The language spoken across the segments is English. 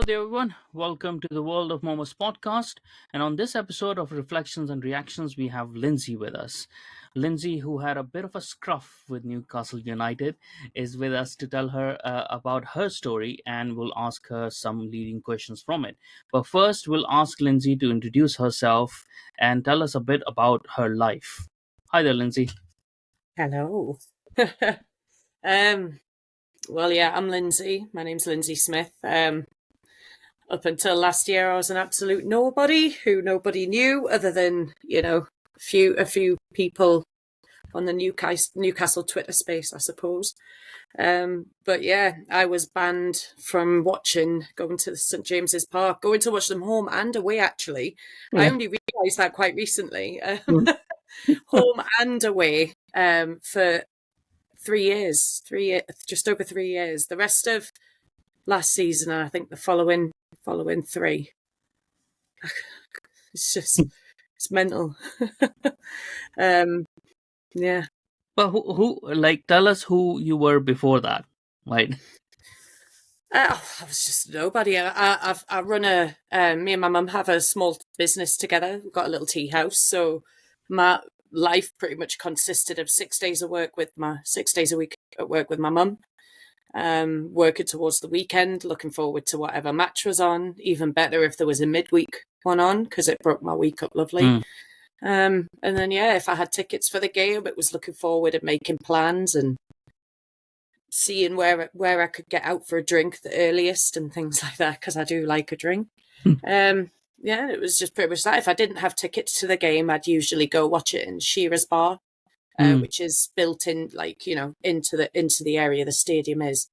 there, everyone. Welcome to the World of Momos podcast. And on this episode of Reflections and Reactions, we have Lindsay with us. Lindsay, who had a bit of a scruff with Newcastle United, is with us to tell her about her story, and we'll ask her some leading questions from it. But first, we'll ask Lindsay to introduce herself and tell us a bit about her life. Hi there, Lindsay. Hello. um, well, yeah, I'm Linzi. My name's Linzi Smith. Up until last year, I was an absolute nobody who nobody knew, other than a few people on the Newcastle Twitter space, I suppose. But yeah, I was banned from going to St James's Park, going to watch them home and away. Actually, I Yeah. only realised that quite recently. Home and away for 3 years, just over 3 years. The rest of last season, and I think the following three. It's mental. Yeah. But tell us who you were before that, right? I was just nobody. I run me and my mum have a small business together. We've got a little tea house, so my life pretty much consisted of 6 days a week at work with my mum. Working towards the weekend, looking forward to whatever match was on. Even better if there was a midweek one on, because it broke my week up lovely. And then if I had tickets for the game, it was looking forward and making plans and seeing where I could get out for a drink the earliest and things like that, because I do like a drink. It was just pretty much that. If I didn't have tickets to the game, I'd usually go watch it in Shearer's Bar, which is built in, into the area the stadium is.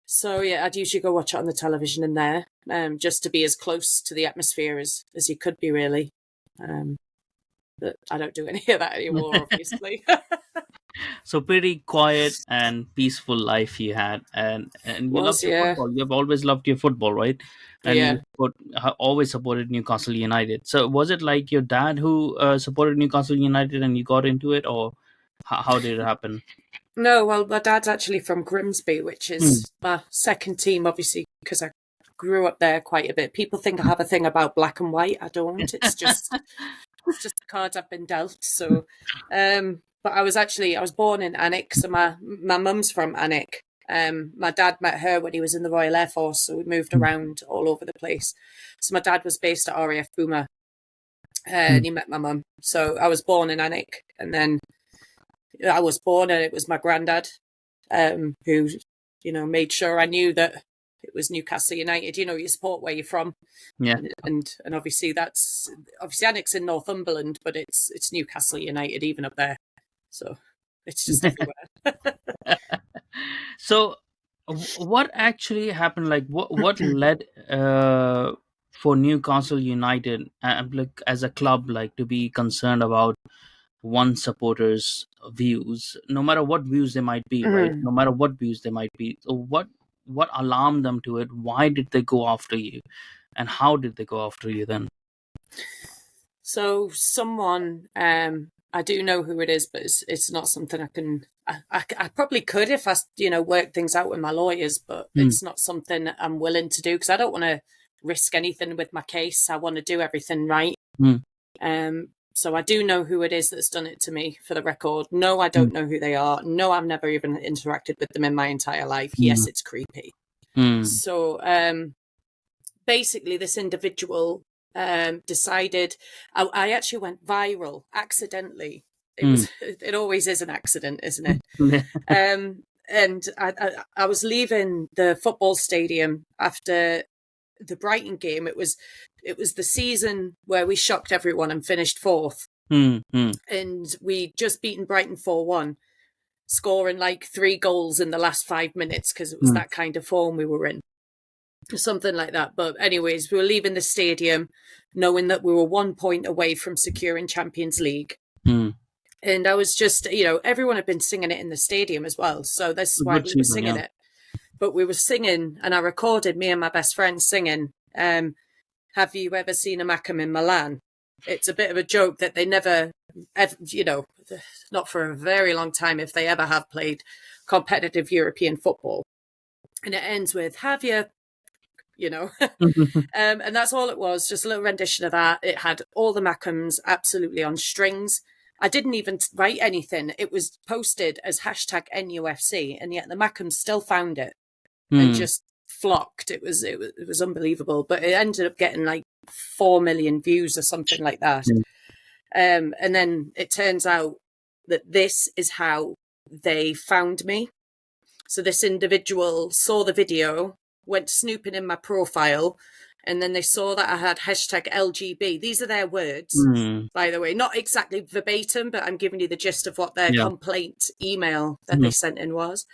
So I'd usually go watch it on the television in there, just to be as close to the atmosphere as you could be, really. But I don't do any of that anymore, obviously. So pretty quiet and peaceful life you had, and you loved your football. You have always loved your football, right? And you always supported Newcastle United. So was it like your dad who supported Newcastle United and you got into it, or how did it happen? No, well, my dad's actually from Grimsby, which is my second team, obviously, because I grew up there quite a bit. People think I have a thing about black and white. I don't. It's just the cards I've been dealt. So, but I was born in Alnwick, so my mum's from Alnwick. My dad met her when he was in the Royal Air Force, so we moved around all over the place. So my dad was based at RAF Boomer, and he met my mum. So I was born in Alnwick, and then I was born, and it was my granddad who, made sure I knew that it was Newcastle United. You support where you're from. Yeah. And obviously Alnwick's in Northumberland, but it's Newcastle United even up there. So it's just everywhere. So what actually happened? Like what led for Newcastle United as a club to be concerned about one supporter's views, no matter what views they might be, right? No matter what views they might be. So what alarmed them to it? Why did they go after you? And how did they go after you then? So someone, I do know who it is, but it's not something I can. I probably could if I, work things out with my lawyers, but it's not something I'm willing to do because I don't want to risk anything with my case. I want to do everything right. So I do know who it is that's done it to me, for the record. No, I don't know who they are. No, I've never even interacted with them in my entire life. Yes, it's creepy. So basically, this individual decided. I actually went viral accidentally. It always is an accident, isn't it? And I was leaving the football stadium after the Brighton game. It was the season where we shocked everyone and finished fourth. And we just beaten Brighton 4-1, scoring 3 goals in the last 5 minutes because it was that kind of form we were in. Something like that. But anyways, we were leaving the stadium knowing that we were 1 point away from securing Champions League. And I was just, everyone had been singing it in the stadium as well. So this is why we were singing it. But we were singing, and I recorded me and my best friend singing, have you ever seen a Macam in Milan? It's a bit of a joke that they never, not for a very long time, if they ever have played competitive European football. And it ends with, have you you know. And that's all it was, just a little rendition of that. It had all the Mackhams absolutely on strings. I didn't even write anything. It was posted as hashtag NUFC, and yet the Mackhams still found it and Hmm. just flocked. It was unbelievable. But it ended up getting like 4 million views or something like that. Hmm. And then it turns out that this is how they found me. So this individual saw the video, went snooping in my profile, and then they saw that I had hashtag LGB. These are their words, Hmm. by the way, not exactly verbatim, but I'm giving you the gist of what their Yeah. complaint email that Hmm. they sent in was.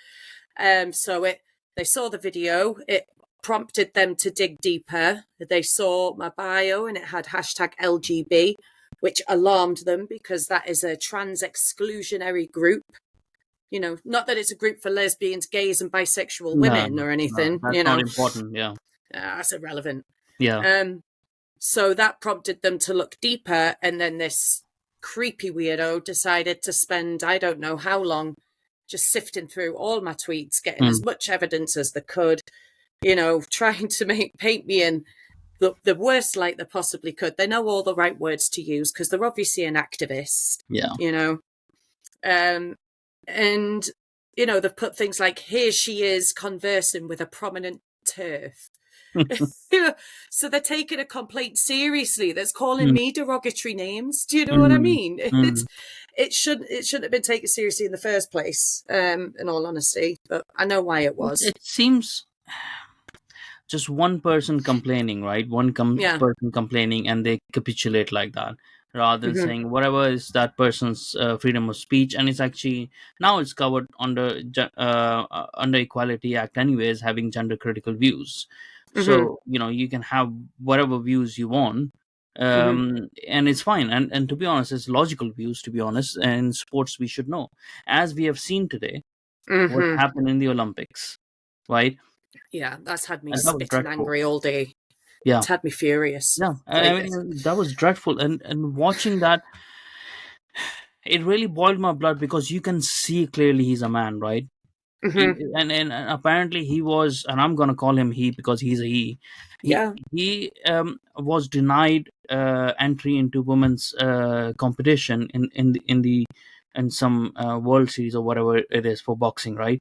They saw the video. It prompted them to dig deeper. They saw my bio and it had hashtag LGB, which alarmed them because that is a trans exclusionary group. Not that it's a group for lesbians, gays, and bisexual No, women or no, anything. that's not important. Yeah. That's irrelevant. Yeah. So that prompted them to look deeper, and then this creepy weirdo decided to spend I don't know how long just sifting through all my tweets, getting Hmm. as much evidence as they could, trying to paint me in the worst light they possibly could. They know all the right words to use because they're obviously an activist, Yeah. you know. Um, and they've put things like, here she is conversing with a prominent TERF. So they're taking a complaint seriously that's calling Hmm. me derogatory names. Do you know what I Hmm. mean? Hmm. It shouldn't have been taken seriously in the first place, in all honesty, but I know why it was. It seems just one person complaining, right? Yeah. Person complaining, and they capitulate like that, rather than Hmm. saying whatever is that person's freedom of speech, and it's actually now it's covered under Equality Act, anyways, having gender critical views. Hmm. So you can have whatever views you want, Hmm. and it's fine. And to be honest, it's logical views. To be honest, and in sports we should know, as we have seen today, what Hmm. happened in the Olympics, right? Yeah, that's had me And that was spitting dreadful. angry all day. Yeah. It's had me furious. Yeah, I Like, mean that was dreadful, and watching that, it really boiled my blood because you can see clearly he's a man, right? hmm. And apparently he was, and I'm gonna call him he because he's a he. He Yeah, he was denied entry into women's competition in some World Series or whatever it is for boxing, right?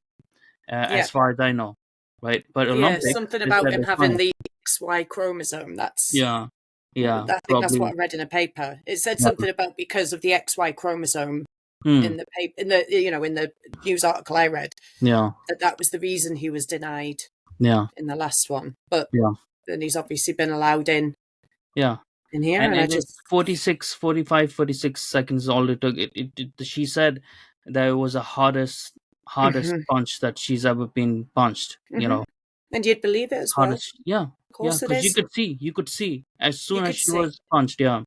yeah, As far as I know, right? But yeah. Olympics, Something they about said him it's having fine. the XY chromosome. Yeah, yeah, I think that's what probably. I read in a paper. It said Yeah. something about because of the XY chromosome Hmm. in the paper, in the news article I read, Yeah. that was the reason he was denied Yeah. in the last one. But Yeah. then he's obviously been allowed Yeah. in here, And and I it was just 46, 45, 46 seconds all it took. She said that it was the hardest hmm. punch that she's ever been punched, Hmm. And you'd believe it as well. hardest. Yeah. Of Yeah, course it because is. you could see as You soon as could she see. was punched. Yeah.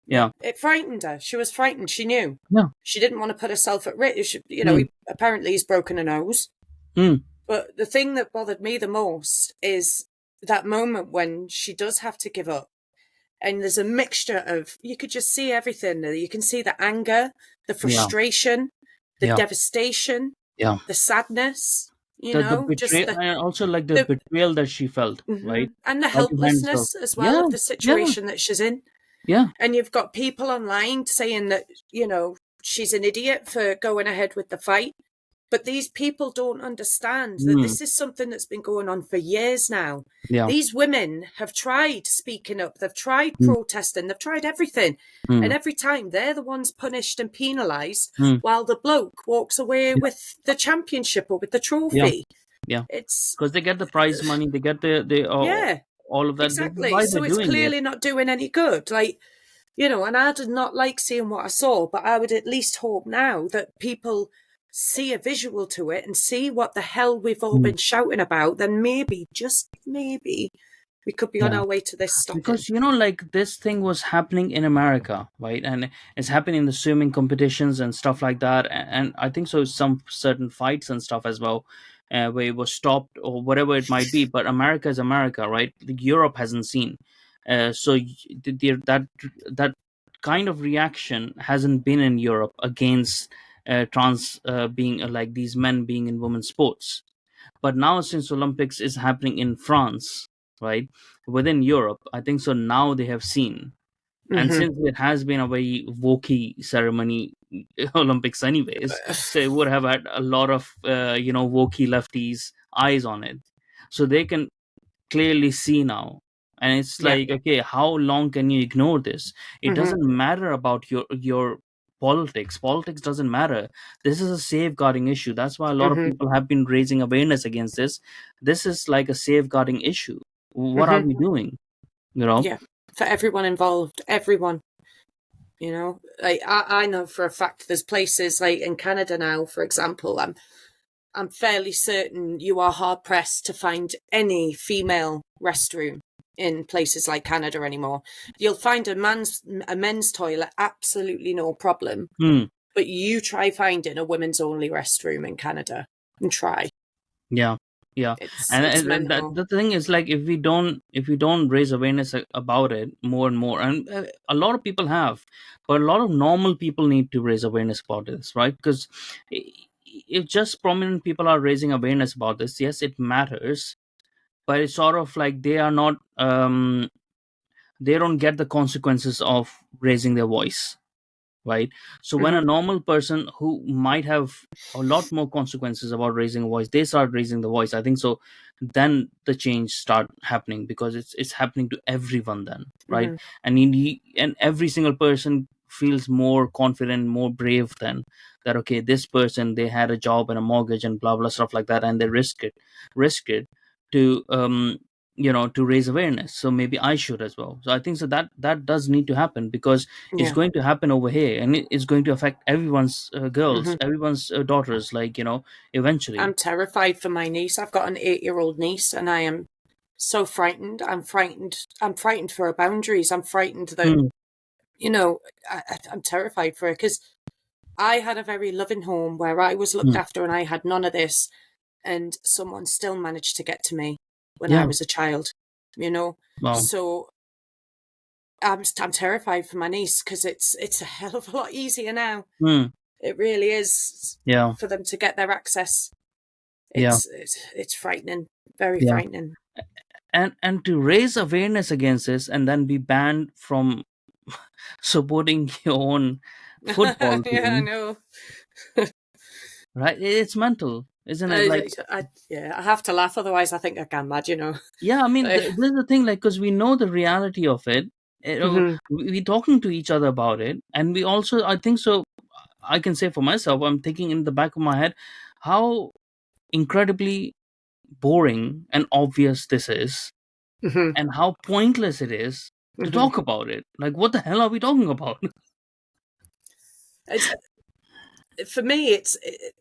Yeah, Yeah. it frightened her. She was frightened. She knew. Yeah. She didn't want to put herself at risk. Mm. Apparently he's broken a nose. Mm. But the thing that bothered me the most is that moment when she does have to give up. And there's a mixture of, you could just see everything. You can see the anger, the Yeah. frustration, the Yeah. devastation, Yeah. the sadness, The just betrayal, the, and also like the the betrayal that she felt, right? and the Like behind herself. helplessness as well Yeah. of the Yeah. situation that she's in. Yeah. And you've got people online saying that, she's an idiot for going ahead with the fight. But these people don't understand that Mm. this is something that's been going on for years now. Yeah. These women have tried speaking up, they've tried Mm. protesting, they've tried everything. And Mm. every time they're the ones punished and penalised Mm. while the bloke walks away Yeah. with the championship or with the Yeah. trophy. Yeah. It's, Because they get the prize money, they get the yeah, all of that. This is exactly. why they're So it's doing it. clearly not doing any good. And I did not like seeing what I saw, but I would at least hope now that people see a visual to it and see what the hell we've all Mm. been shouting about, then maybe, just maybe, we could be on Yeah, our way to this stopping. because like this thing was happening in America, right? And it's happening in the swimming competitions and stuff like that. And I think so some certain fights and stuff as well, where it was stopped or whatever it might be. But America is America, right? Europe hasn't seen, so that kind of reaction hasn't been in Europe against trans being like these men being in women's sports. But now since Olympics is happening in France. right? Within Europe, I think so. Now they have seen, and Hmm. since it has been a very wokey ceremony, Olympics anyways, so it would have had a lot of wokey lefties eyes on it, so they can clearly see now. And it's Yeah. like, okay, how long can you ignore this? It Hmm. doesn't matter about your politics doesn't matter. This is a safeguarding issue. That's why a lot of Hmm. people have been raising awareness against this. This is like a safeguarding issue. What are Hmm. we doing, you know? Yeah. For everyone involved, everyone. Like I know for a fact there's places like in Canada now, for example. I'm fairly certain you are hard pressed to find any female restroom in places like Canada anymore. You'll find a men's toilet absolutely no problem, Hmm. but you try finding a women's only restroom in Canada and try. Yeah, yeah. It's and, it's and and that mental. the thing is, like, if we don't raise awareness about it more and more, and a lot of people have, but a lot of normal people need to raise awareness about this, right? Because if just prominent people are raising awareness about this, yes, it matters, but it's sort of like they are not, they don't get the consequences of raising their voice, right? So when a Hmm. normal person who might have a lot more consequences about raising a voice, they start raising the voice, I think so, then the change start happening, because it's happening to everyone then, right? Hmm. And every single person feels more confident, more brave then, that okay, this person, they had a job and a mortgage and blah blah stuff like that, and they risk it to to raise awareness, so maybe I should as well. So I think so that does need to happen, because it's Yeah. going to happen over here, and it's going to affect everyone's Hmm. girls, everyone's daughters, like, eventually. I'm terrified for my niece. I've got an 8-year-old niece, and I am so frightened. I'm frightened. I'm frightened for her boundaries. I'm frightened that Hmm. you know. I'm terrified for her because I had a very loving home where I was looked Hmm. after, and I had none of this. And someone still managed to get to me when I Yeah. was a child. You know, Well. so I'm terrified for my niece because it's a hell of a lot easier now. Hmm. It really is Yeah. for them to get their access. Yeah. It's frightening, very Yeah. frightening. And to raise awareness against this and then be banned from supporting your own football Yeah, I team, know. right? It's mental, isn't it? Like, Yeah, I have to laugh, otherwise I think I can mad. yeah, I mean, Like, this is the thing, like, because we know the reality of it. mhm, We talking to each other about it, and we also, I think so, I can say for myself, I'm thinking in the back of my head how incredibly boring and obvious this is, mhm, and how pointless it is to mhm. talk about it. Like, what the hell are we talking about? It's for me.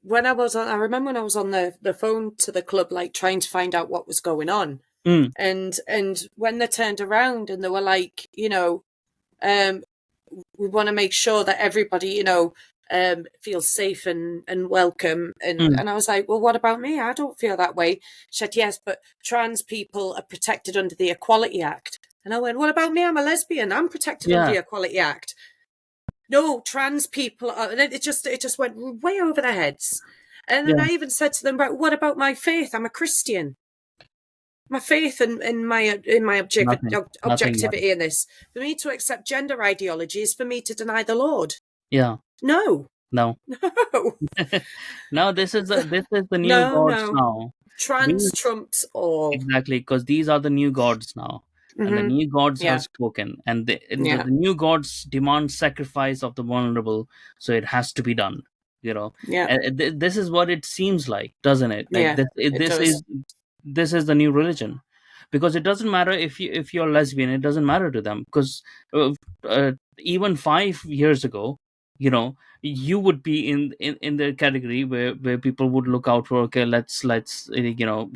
When I was on. I remember when I was on the phone to the club, like trying to find out what was going on, Mm, and when they turned around and they were like, um, we want to make sure that everybody, feels safe and welcome. And mm, and I was like, well, what about me? I don't feel that way. She said, yes, but trans people are protected under the Equality Act. And I went, what about me? I'm a lesbian. I'm protected under yeah, the Equality Act. No, trans people are. And it just went way over their heads. And then yeah, I even said to them, but what about my faith? I'm a Christian. My faith and my nothing, nothing matters. objectivity in this. For me to accept gender ideology is for me to deny the Lord. Yeah, No, no. no, Now this is the new no, gods no. now. Trans These trumps all. Exactly, because these are the new gods now, and the Hmm. new gods have Yeah, spoken, and the yeah, new gods demand sacrifice of the vulnerable, so it has to be done. You know, yeah, this is what it seems like, doesn't it? Like yeah. this, It does. this is the new religion, because it doesn't matter if you're lesbian, it doesn't matter to them, because even 5 years ago, you would be in the category where people would look out for, okay, let's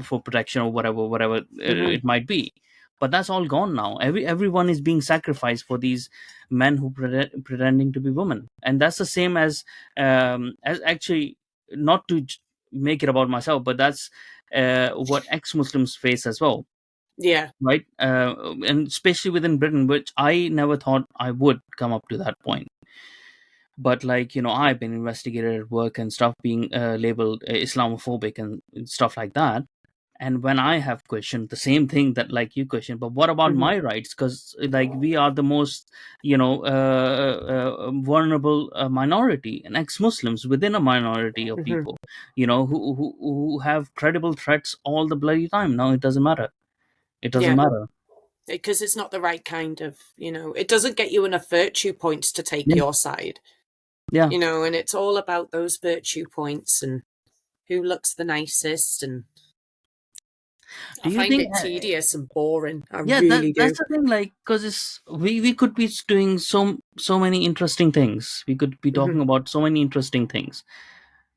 for protection or whatever Hmm. it might be. But that's all gone now. Everyone is being sacrificed for these men who pretending to be women, and that's the same as actually, not to make it about myself, but that's what ex-Muslims face as well, Yeah. right? And especially within Britain, which I never thought I would come up to that point. But, like, I've been investigated at work and stuff, being labeled Islamophobic and stuff like that. And when I have questioned the same thing that like you questioned, but what about Hmm. my rights? Because like we are the most, vulnerable minority and ex-Muslims within a minority of Hmm. people, who have credible threats all the bloody time. No, it doesn't matter. It doesn't Yeah, matter. because it's not the right kind of, it doesn't get you enough virtue points to take Yeah, your side, yeah. and it's all about those virtue points and who looks the nicest. And I Do you find think? it tedious and boring. I Yeah, really that's do. the thing. Like, because we could be doing so many interesting things. We could be Hmm. talking about so many interesting things,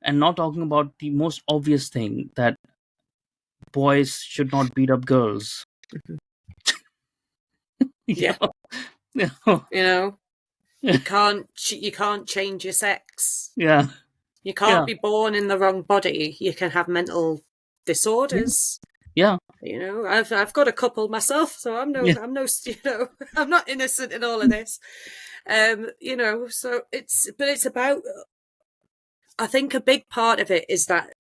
and not talking about the most obvious thing that boys should not beat up girls. Hmm. you Yeah, know, you know? you know, you can't change your sex. Yeah, You yeah, can't be born in the wrong body. You can have mental yeah, disorders. yeah, I've got a couple myself, so yeah. I'm no I'm not innocent in all of this. So it's about, I think a big part of it is that,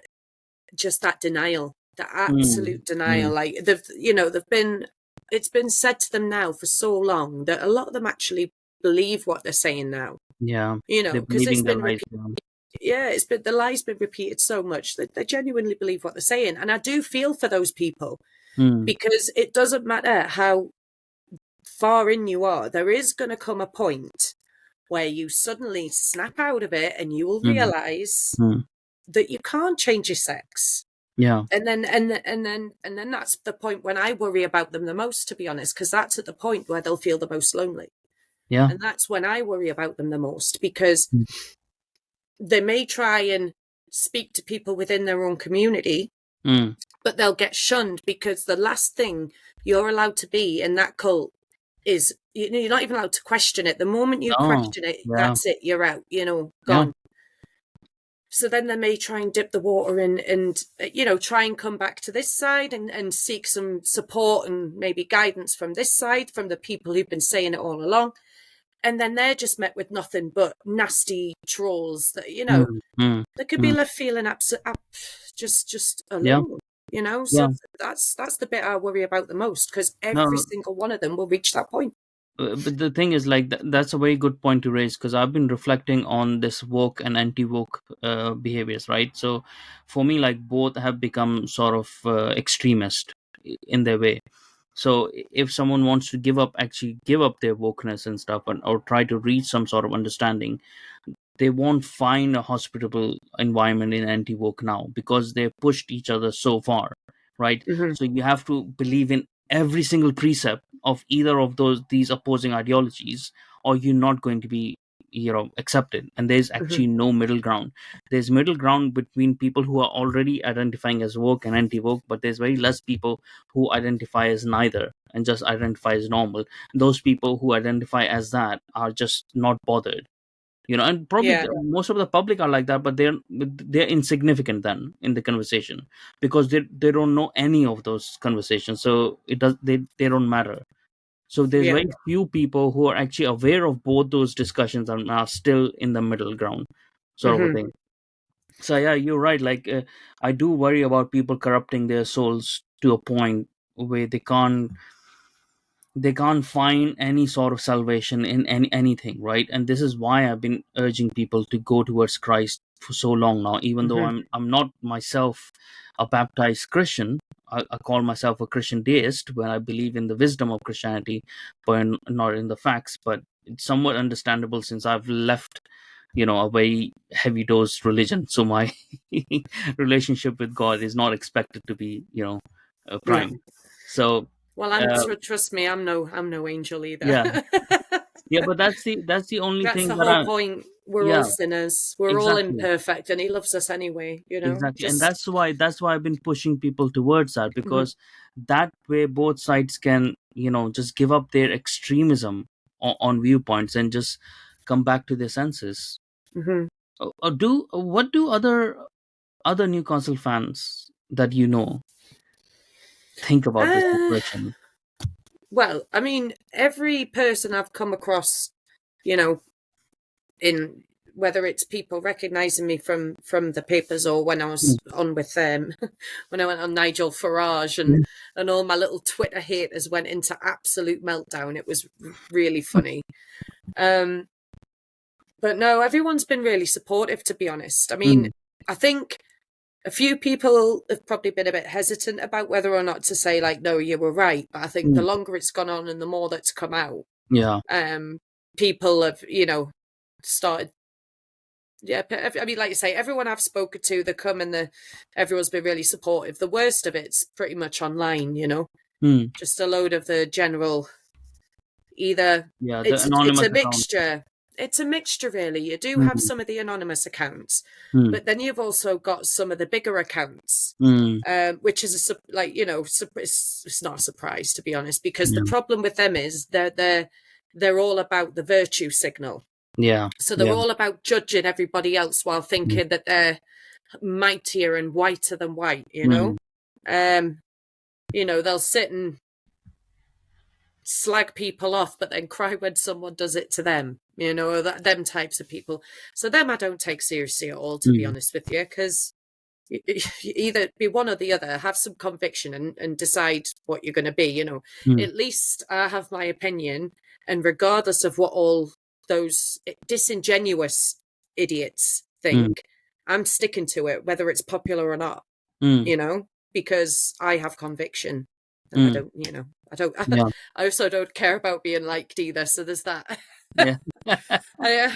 just that denial, the Mm, absolute denial. mm, Like they've been, it's been said to them now for so long that a lot of them actually believe what they're saying now. yeah, they're Because it's believing their been lies. repeated. Yeah. Yeah, it's been, the lie's been repeated so much that they genuinely believe what they're saying, and I do feel for those people, Mm, because it doesn't matter how far in you are, there is going to come a point where you suddenly snap out of it and you will mm, realize mm, that you can't change your sex. yeah, And then that's the point when I worry about them the most, to be honest, because that's at the point where they'll feel the most lonely. yeah, And that's when I worry about them the most, because mm, they may try and speak to people within their own community, mm. but they'll get shunned, because the last thing you're allowed to be in that cult is, you're not even allowed to question it. The moment you No, question it, yeah, that's it, you're out, yeah, gone. So then they may try and dip the water in, and try and come back to this side, and seek some support and maybe guidance from this side, from the people who've been saying it all along. And then they're just met with nothing but nasty trolls that, mm, mm, they could be mm, left feeling just yeah, alone. So yeah. that's the bit I worry about the most, because every No, single one of them will reach that point. but the thing is, like, that's a very good point to raise, because I've been reflecting on this woke and anti-woke behaviors, right? So for me, like, both have become sort of extremist in their way. So if someone wants to actually give up their wokeness and stuff, or try to reach some sort of understanding, they won't find a hospitable environment in anti-woke now, because they pushed each other so far, right? Hmm. So you have to believe in every single precept of either of these opposing ideologies, or you're not going to be accepted. And there's Hmm. actually no middle ground. There's middle ground between people who are already identifying as woke and anti-woke, but there's very less people who identify as neither and just identify as normal. Those people who identify as that are just not bothered, and probably Yeah. most of the public are like that, but they're insignificant then in the conversation, because they don't know any of those conversations, so they don't matter. So there's Yeah. very few people who are actually aware of both those discussions and are still in the middle ground, sort of a Hmm. thing. So yeah, you're right. Like, I do worry about people corrupting their souls to a point where they can't find any sort of salvation in anything, right? And this is why I've been urging people to go towards Christ for so long now, even though Hmm. I'm not myself a baptized Christian. I call myself a Christian deist, where I believe in the wisdom of Christianity, but not in the facts. But it's somewhat understandable, since I've left a very heavy dose religion, so my relationship with God is not expected to be Yeah. prime. So Well, uh, trust me, I'm no angel either. yeah, yeah, but that's the only That's thing the that whole I point. We're yeah, all sinners. We're all exactly, imperfect, and He loves us anyway. exactly. And Just. that's why I've been pushing people towards that, Hmm. because that way both sides can just give up their extremism on viewpoints and just come back to their senses. Hmm. Do what do other Newcastle fans that think about this Uh, situation? well, I mean, every person I've come across, you know, in whether it's people recognizing me from the papers or when I mm, was on with when I went on Nigel Farage mm, and all my little Twitter haters went into absolute meltdown. It was really funny. Um, but no, everyone's been really supportive, to be honest. I mean, mm, I think a few people have probably been a bit hesitant about whether or not to say like, no, you were right. But I think the mm. longer it's gone on and the more that's come out, Yeah. um, people have, started. Yeah, I mean, like you say, everyone I've spoken to, they come and everyone's been really supportive. The worst of it's pretty much online, Mm. just a load of the general. Either Yeah. The it's anonymous a account. mixture. It's a mixture, really. You do have Mm, some of the anonymous accounts, mm, but then you've also got some of the bigger accounts, mm. which is it's not a surprise, to be honest, because the Yeah. problem with them is they're all about the virtue signal. Yeah. So they're Yeah. all about judging everybody else while Mm, thinking that they're mightier and whiter than white. mm, Um, they'll sit and slag people off, but then cry when someone does it to them. Them types of people. So them I don't take seriously at all, to be mm, honest with you, because you either be one or the other. Have some conviction and decide what you're going to be. mm, At least I have my opinion, and regardless of what all those disingenuous idiots mm, think, I'm sticking to it, whether it's popular or not. mm, You know, because I have conviction, and I mm. don't. I don't. Yeah. I also don't care about being liked either. So there's that. Yeah.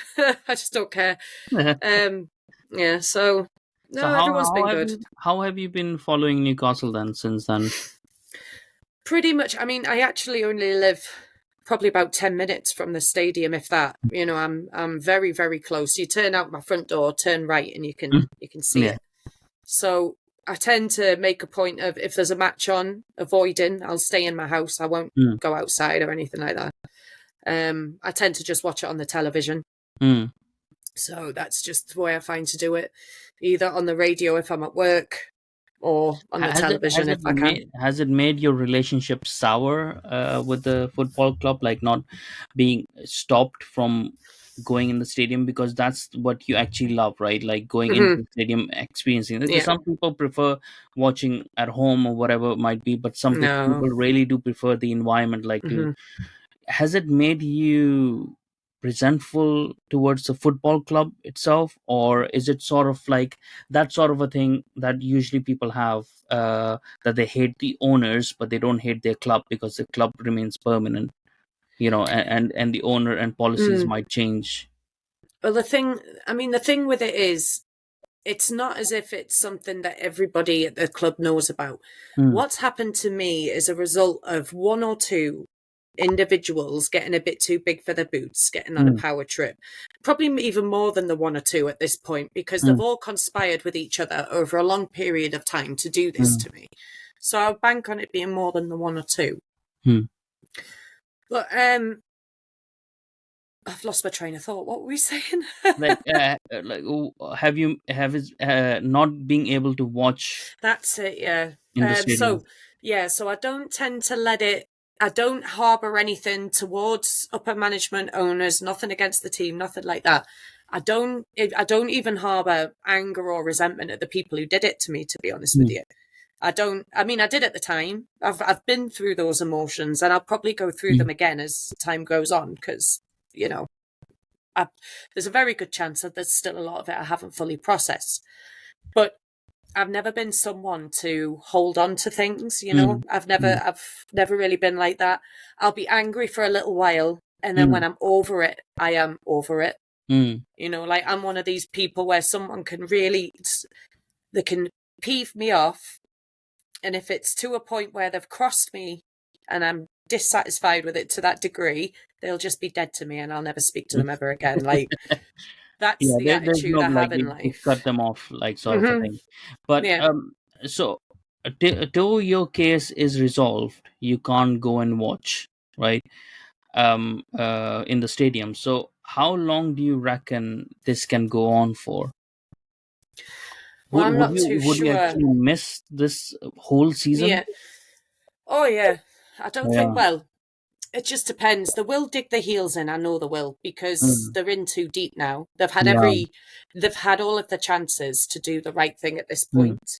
I just don't care. Um, yeah. So So no, everyone's been good. how have you been following Newcastle then since then? Pretty much. I mean, I actually only live probably about 10 minutes from the stadium, if that. I'm very very close. You turn out my front door, turn right, and you can Mm. you can see Yeah. it. So I tend to make a point of, if there's a match on, avoiding. I'll stay in my house. I won't Mm, go outside or anything like that. I tend to just watch it on the television. mm. So that's just the way I find to do it, either on the radio if I'm at work or on the television if I can. Has it made your relationship sour with the football club, like not being stopped from going in the stadium because that's what you actually love, right? Like going into Hmm. the stadium, experiencing it. Because Yeah. some people prefer watching at home or whatever it might be, but some people No. really do prefer the environment, like to. Hmm. Has it made you resentful towards the football club itself, or is it sort of like that sort of a thing that usually people have, that they hate the owners but they don't hate their club because the club remains permanent, and the owner and policies Mm. might change. Well, the thing with it is, it's not as if it's something that everybody at the club knows about. Mm, What's happened to me is a result of one or two individuals getting a bit too big for their boots, getting on a mm, power trip. Probably even more than the one or two at this point, because they've mm, all conspired with each other over a long period of time to do this mm, to me. So I'll bank on it being more than the one or two. mm. But I've lost my train of thought. What were we saying? Have you have is not being able to watch That's it, yeah. in the stadium? So I don't tend to I don't harbour anything towards upper management, owners, nothing against the team, nothing like that. I don't even harbour anger or resentment at the people who did it to me, to be honest with Mm, you. I mean, I did at the time. I've been through those emotions, and I'll probably go through mm, them again as time goes on, because, you know, I, there's a very good chance that there's still a lot of it I haven't fully processed. But I've never been someone to hold on to things, mm, mm, I've never really been like that. I'll be angry for a little while, and then when mm, I'm over it, I am over it. mm, Like, I'm one of these people where someone can really, they can peeve me off, and if it's to a point where they've crossed me and I'm dissatisfied with it to that degree, they'll just be dead to me and I'll never speak to mm. them ever again. Like, that's Yeah, the there's attitude no I like have in you life. cut them off, like sort of a Hmm. thing. But Yeah. so till your case is resolved, you can't go and watch, right? In the stadium. So how long do you reckon this can go on for? Well, Would I'm would not you too would you sure. actually miss this whole season? Yeah. Oh, yeah. I don't think, Yeah. well, it just depends. They will dig their heels in. I know they will, because Mm. they're in too deep now. Yeah. They've had all of the chances to do the right thing at this Mm. point.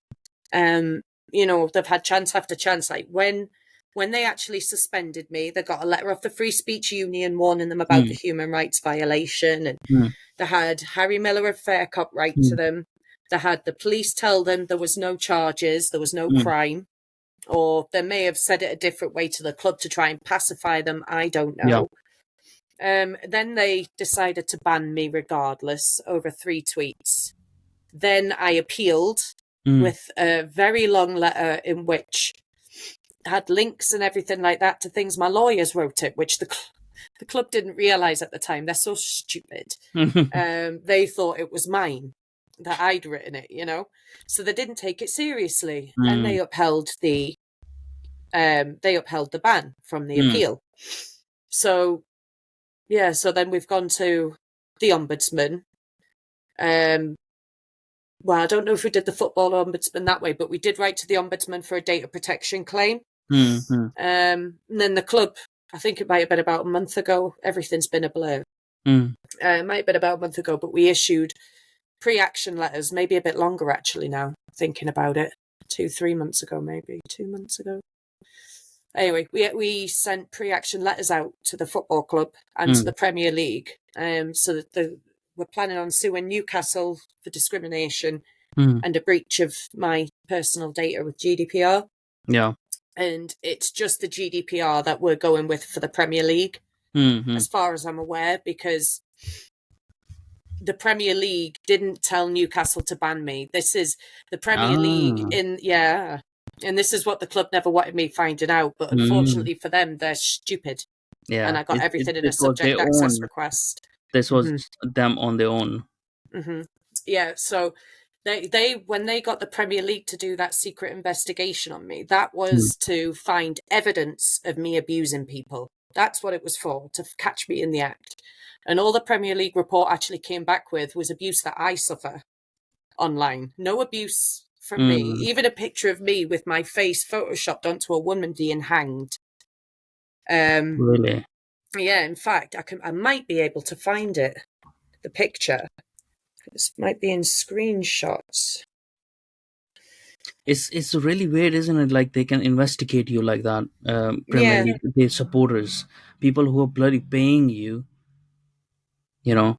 Um, they've had chance after chance. Like when they actually suspended me, they got a letter off the Free Speech Union warning them about the Mm. human rights violation, and Mm. they had Harry Miller of Faircop write to Mm. them. They had the police tell them there was no charges, there was no Mm. crime, or they may have said it a different way to the club to try and pacify them. I don't Yeah. know. Then they decided to ban me regardless over 3 tweets. Then I appealed Mm. with a very long letter in which had links and everything like that to things my lawyers wrote it, which the club didn't realise at the time. They're so stupid. They thought it was mine, that I'd written it. So they didn't take it seriously, and Mm. they upheld the ban from the Mm. appeal. So yeah, so then we've gone to the ombudsman. Well, I don't know if we did the football ombudsman that way, but we did write to the ombudsman for a data protection claim. Mm. Mm. And then the club, I think it might have been about a month ago. Everything's been a blur. Mm. It might have been about a month ago, but we issued pre-action letters, maybe a bit longer actually now, thinking about it. 3 months ago, maybe 2 months ago. Anyway, we sent pre-action letters out to the football club and to Mm. the Premier League. So that we're planning on suing Newcastle for discrimination Mm. and a breach of my personal data with GDPR. Yeah. And it's just the GDPR that we're going with for the Premier League, Mm. as far as I'm aware, because the Premier League didn't tell Newcastle to ban me. This is the Premier League Ah. and this is what the club never wanted me finding out. But Mm. unfortunately for them, they're stupid. And Yeah. I got everything in a This was their subject access own. request. This was hmm them on their own. hmm Yeah, so they when they got the Premier League to do that secret investigation on me, that Mm. was to find evidence of me abusing people. That's what it was for, to catch me in the act. And all the Premier League report actually came back with was abuse that I suffer online. No abuse from me. Mm. Even a picture of me with my face photoshopped onto a woman being hanged. Um, Really. yeah, in fact, I might be able to find it. The picture. This might be in screenshots. It's really weird, isn't it? Like they can investigate you like that. Premier Yeah, League, their supporters, people who are bloody paying you, you know,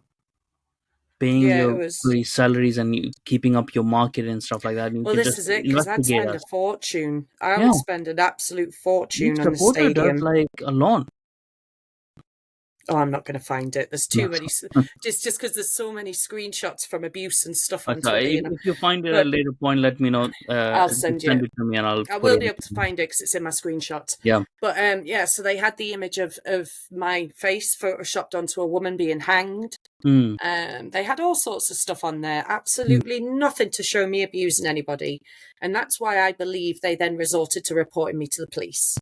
paying yeah, it your was. bloody salaries and you, keeping up your market and stuff like that. And you Well, can this just is it, because I'd investigate spend a us. fortune. I Yeah, would spend an absolute each fortune on the supporter does stadium. like a lot. Oh, I'm not going to find it. There's Yeah. too many. Just because there's so many screenshots from abuse and stuff on Okay, Twitter, if you find it at a But later point, let me know. I'll send Just you. send it to me and I'll I put will it. be able to find it because it's in my screenshots. Yeah. But yeah, so they had the image of my face photoshopped onto a woman being hanged. Mm. They had all sorts of stuff on there. Mm. Absolutely nothing to show me abusing anybody. And that's why I believe they then resorted to reporting me to the police.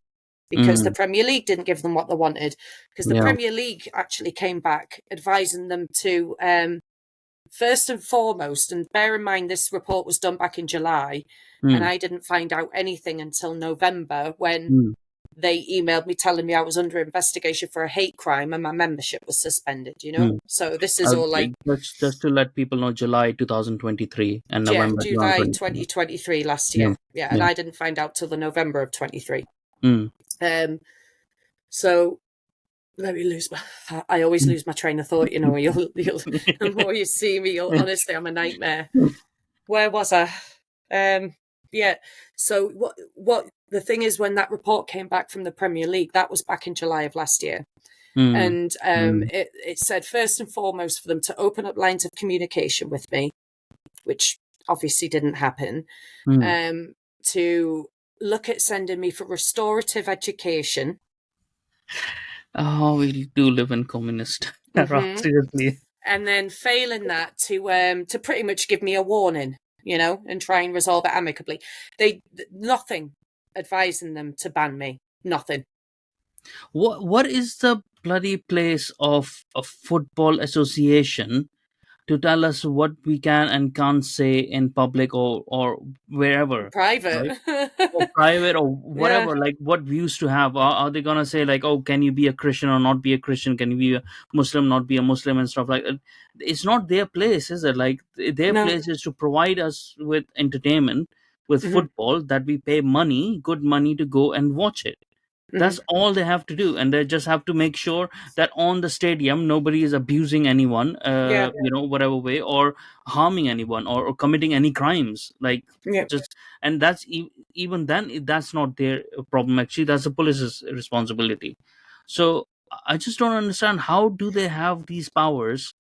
Because the Mm. Premier League didn't give them what they wanted. Because the Yeah. Premier League actually came back advising them to, first and foremost, and bear in mind this report was done back in July, and Mm. I didn't find out anything until November when Mm. they emailed me telling me I was under investigation for a hate crime and my membership was suspended. Mm. So this is all like Just to let people know, July 2023 and yeah, November July 2023. 2023 last Yeah. year. Yeah, and Yeah. I didn't find out till the November of 23. Mm. So let me lose my. I always lose my train of thought. You'll the more you see me, honestly, I'm a nightmare. Where was I? Yeah. So what the thing is, when that report came back from the Premier League, that was back in July of last year. Mm. And Mm. it said first and foremost for them to open up lines of communication with me, which obviously didn't happen. Mm. To look at sending me for restorative education. Oh, we do live in communist era, hmm seriously. And then failing that, to pretty much give me a warning, and try and resolve it amicably. Nothing advising them to ban me. Nothing. What is the bloody place of a football association to tell us what we can and can't say in public or wherever, Private. right? Or private or Yeah. whatever, like what views to have. Are they gonna say like, oh, can you be a Christian or not be a Christian, can you be a Muslim, not be a Muslim, and stuff like that? It's not their place, is it? Like their No. place is to provide us with entertainment, with Hmm. football that we pay money, good money, to go and watch it. Hmm. That's all they have to do, and they just have to make sure that on the stadium nobody is abusing anyone, Yeah. whatever way, or harming anyone, or committing any crimes. Like, Yeah. just, and that's even then, that's not their problem. Actually, that's the police's responsibility. So I just don't understand, how do they have these powers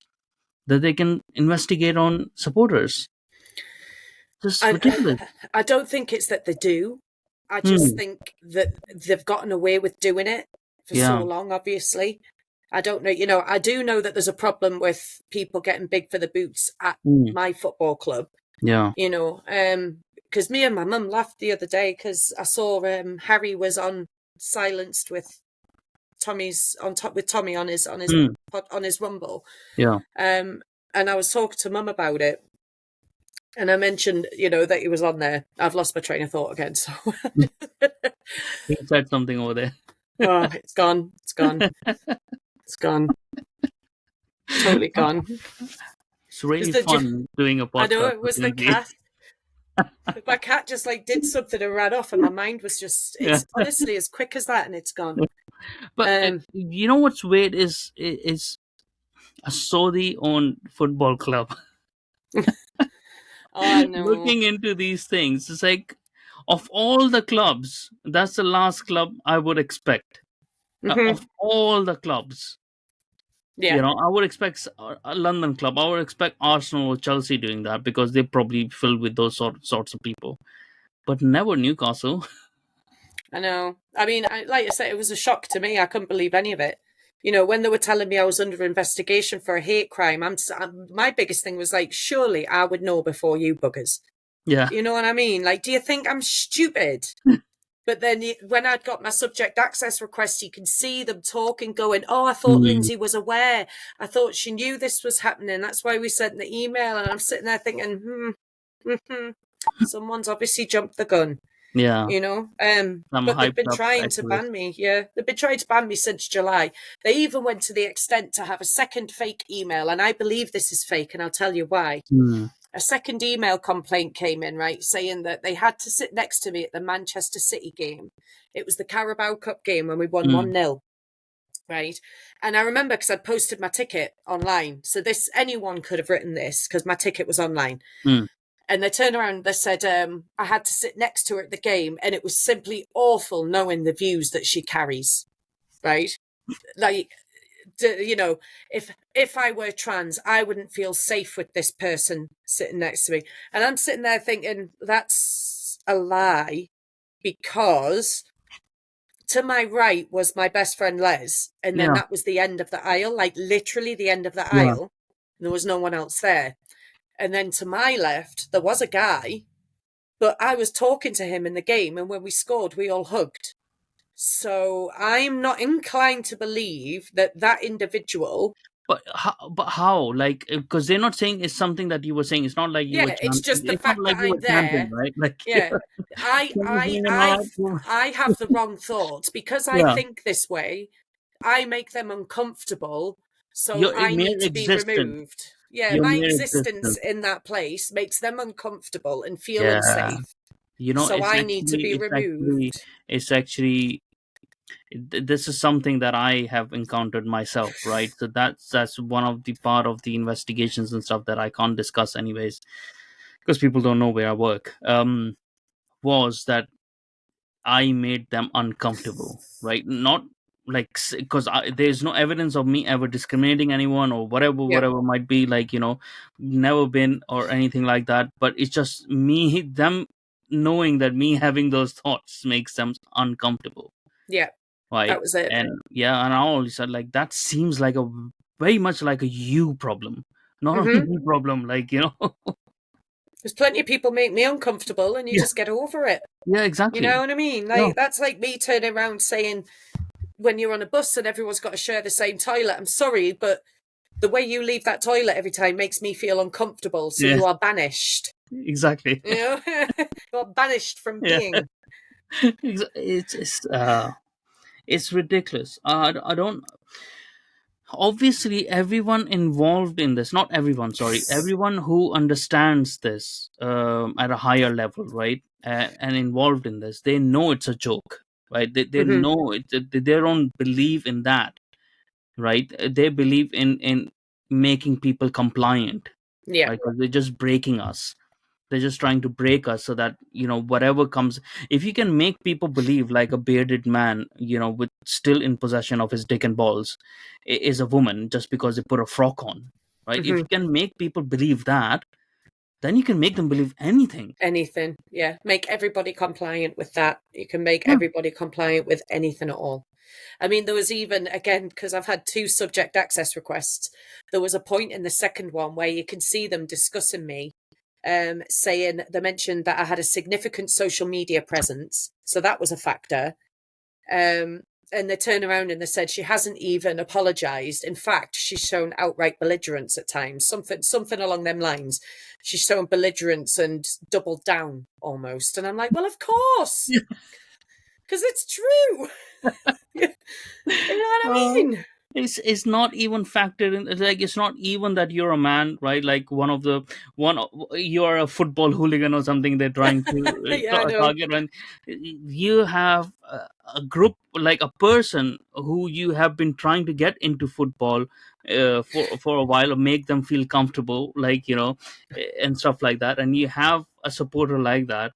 that they can investigate on supporters? Just I ridiculous. I don't think it's that they do. I just Hmm. think that they've gotten away with doing it for so Yeah. long, obviously. I don't know, I do know that there's a problem with people getting big for the boots at Hmm. my football club, Yeah. because me and my mum laughed the other day because I saw Harry was on silenced with Tommy's on top with Tommy on Hmm. his rumble. Yeah. And I was talking to mum about it, and I mentioned, that he was on there. I've lost my train of thought again. So, He said something over there. oh, it's gone. It's gone. It's gone. Totally gone. It's really Just fun doing a I know podcast it with was the Lindsay. cat. My cat just like did something and ran off, and my mind was just, Yeah. it's honestly as quick as that, and it's gone. But Um, you know what's weird is a Saudi owned football club oh, I know. looking into these things. It's like, of all the clubs, that's the last club I would expect. Hmm. Of all the clubs, Yeah, I would expect a London club. I would expect Arsenal or Chelsea doing that, because they're probably filled with those sorts of people. But never Newcastle. I know. I mean, like I said, it was a shock to me. I couldn't believe any of it. When they were telling me I was under investigation for a hate crime, my biggest thing was like, surely I would know before you buggers. Yeah. You know what I mean? Like, do you think I'm stupid? But then when I'd got my subject access request, you can see them talking, going, oh, I thought Mm, Lindsay was aware. I thought she knew this was happening. That's why we sent the email. And I'm sitting there thinking, someone's obviously jumped the gun, yeah. Some but they've hyped been up trying to activist. ban me. Yeah, they've been trying to ban me since July. They even went to the extent to have a second fake email. And I believe this is fake, and I'll tell you why. Mm, A second email complaint came in, right, saying that they had to sit next to me at the Manchester City game. It was the Carabao Cup game when we won mm, 1-0, right? And I remember because I'd posted my ticket online. So anyone could have written this because my ticket was online. mm. And they turned around and they said I had to sit next to her at the game, and it was simply awful knowing the views that she carries, right? Like, if I were trans, I wouldn't feel safe with this person sitting next to me. And I'm sitting there thinking, that's a lie, because to my right was my best friend Les, and then Yeah. that was the end of the aisle, like literally the end of the Yeah. aisle. There was no one else there. And then to my left, there was a guy, but I was talking to him in the game, and when we scored, we all hugged. So I'm not inclined to believe that that individual. But how? Like, because they're not saying it's something that you were saying. It's not like you were Yeah, it's chanting. just the It's not fact that like you I'm were chanting, there. right? Like, Yeah. can you hear me now? I have the wrong thoughts because I Yeah. think this way. I make them uncomfortable, so Your I mere need to be existence. removed. Yeah, Your my mere existence existence. in that place makes them uncomfortable and feel Yeah. unsafe. So It's I need to actually, be it's actually, removed. it's actually. This is something that I have encountered myself, right? So that's one of the part of the investigations and stuff that I can't discuss, anyways, because people don't know where I work. Was that I made them uncomfortable, right? Not like, because there's no evidence of me ever discriminating anyone or whatever, Yeah, might be, like, never been or anything like that. But it's just me, them knowing that me having those thoughts makes them uncomfortable, yeah, right? that was it. And yeah, and I always said, like, that seems like a very much like a you problem, not a Hmm. me problem. Like, There's plenty of people make me uncomfortable, and you yeah, just get over it. yeah, You know exactly. what I mean? No, Like, that's like me turning around saying, when you're on a bus and everyone's got to share the same toilet, I'm sorry, but The way you leave that toilet every time makes me feel uncomfortable. So Yeah, you are banished. exactly. You know, you are banished from Yeah, being. it's ridiculous. I don't. Obviously, everyone involved in this, not everyone, sorry, everyone who understands this at a higher level, right, and involved in this, they know it's a joke, right? They Hmm. know it. They don't believe in that, right? They believe in making people compliant, Yeah. right? Because they're just breaking us. They're just trying to break us so that, whatever comes, if you can make people believe like a bearded man, with still in possession of his dick and balls, is a woman just because they put a frock on, right? If Hmm. you can make people believe that, then you can make them believe anything. Anything. Yeah. Make everybody compliant with that. You can make Yeah. everybody compliant with anything at all. I mean, there was even, again, because I've had two subject access requests, there was a point in the second one where you can see them discussing me, saying they mentioned that I had a significant social media presence. So that was a factor. Um, and they turned around and they said she hasn't even apologized. In fact, she's shown outright belligerence at times, something along them lines. She's shown belligerence and doubled down almost. And I'm like, well, of course, because it's true. You know what I Uh, mean? it's not even factored in. It's like, it's not even that you're a man, right? Like one you're a football hooligan or something. They're trying to Yeah, I know. target, and you have a group, like a person who you have been trying to get into football for a while, or make them feel comfortable, like, and stuff like that. And you have a supporter like that,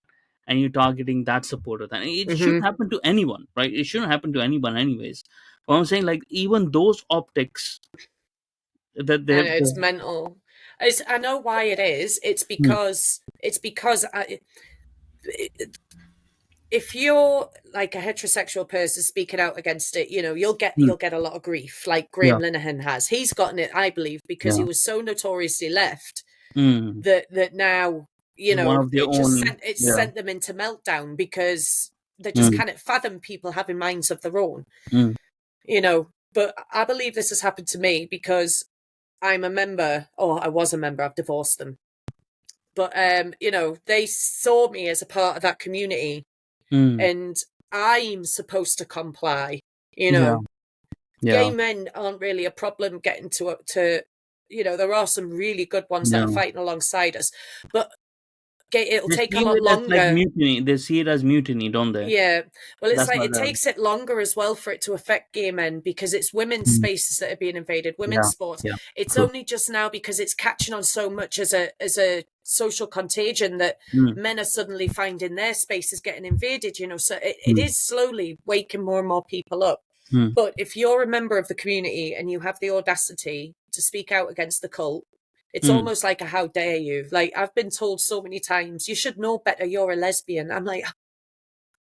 and you're targeting that supporter. Then it Hmm. shouldn't happen to anyone, right? It shouldn't happen to anyone, anyways. What I'm saying, like, even those optics that And it's mental. I know why it is. Hmm, It's because if you're like a heterosexual person speaking out against it, hmm, you'll get a lot of grief, like yeah, Graham Linehan has. He's gotten it, I believe, because he yeah, was so notoriously left mm, that now one of their own, it yeah, sent them into meltdown because they just mm, can't fathom people having minds of their own. mm, But I believe this has happened to me because I'm a member, or I was a member. I've divorced them, but they saw me as a part of that community, mm, and I'm supposed to comply. You yeah, know, Gay yeah, men aren't really a problem getting to. There are some really good ones that are yeah. fighting alongside us, but it'll They take a see lot it as like longer. mutiny. They see it as mutiny, don't they? Yeah. Well, it's That's like why it the takes it longer as well for it to affect gay men because it's women's mm, spaces that are being invaded, women's yeah, sports. yeah, It's true. only just now because it's catching on so much as a social contagion that Mm, men are suddenly finding their spaces getting invaded. So it mm, is slowly waking more and more people up. mm, But if you're a member of the community and you have the audacity to speak out against the cult, it's mm. almost like a how dare you. Like I've been told so many times, you should know better, you're a lesbian. I'm like,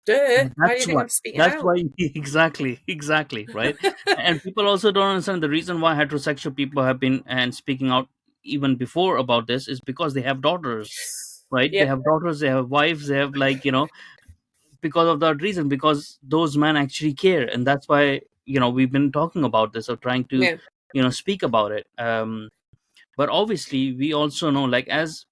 duh, But why do you think I'm speaking that's out? why exactly, right? And people also don't understand the reason why heterosexual people have been and speaking out even before about this is because they have daughters, right? They Yep. have daughters, they have wives, they have, like, because of that reason, because those men actually care. And that's why, we've been talking about this, or trying to, Yeah. speak about it. But obviously we also know, like, as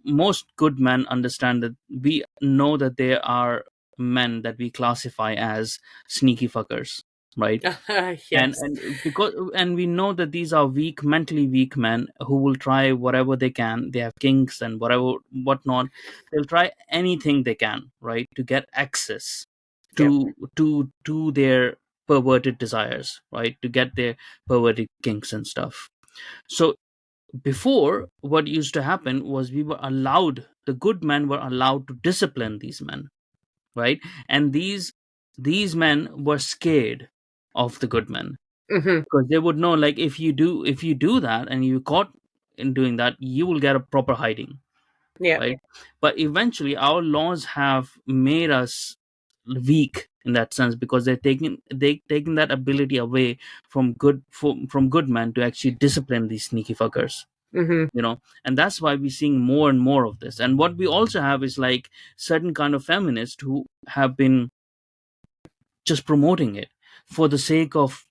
most good men understand, that we know that there are men that we classify as sneaky fuckers, right? and Yes. and because and we know that these are weak, mentally weak men who will try whatever they can. They have kinks and whatever, whatnot. They'll try anything they can, right, to get access Yep. to their perverted desires, right, to get their perverted kinks and stuff. So before, what used to happen was, the good men were allowed to discipline these men, right? And these men were scared of the good men, Hmm. because they would know, like, if you do that and you caught in doing that, you will get a proper hiding, Yep. right? But eventually our laws have made us weak in that sense, because they taking that ability away from good men to actually discipline these sneaky fuckers, Hmm. and that's why we're seeing more and more of this. And what we also have is, like, certain kind of feminists who have been just promoting it for the sake of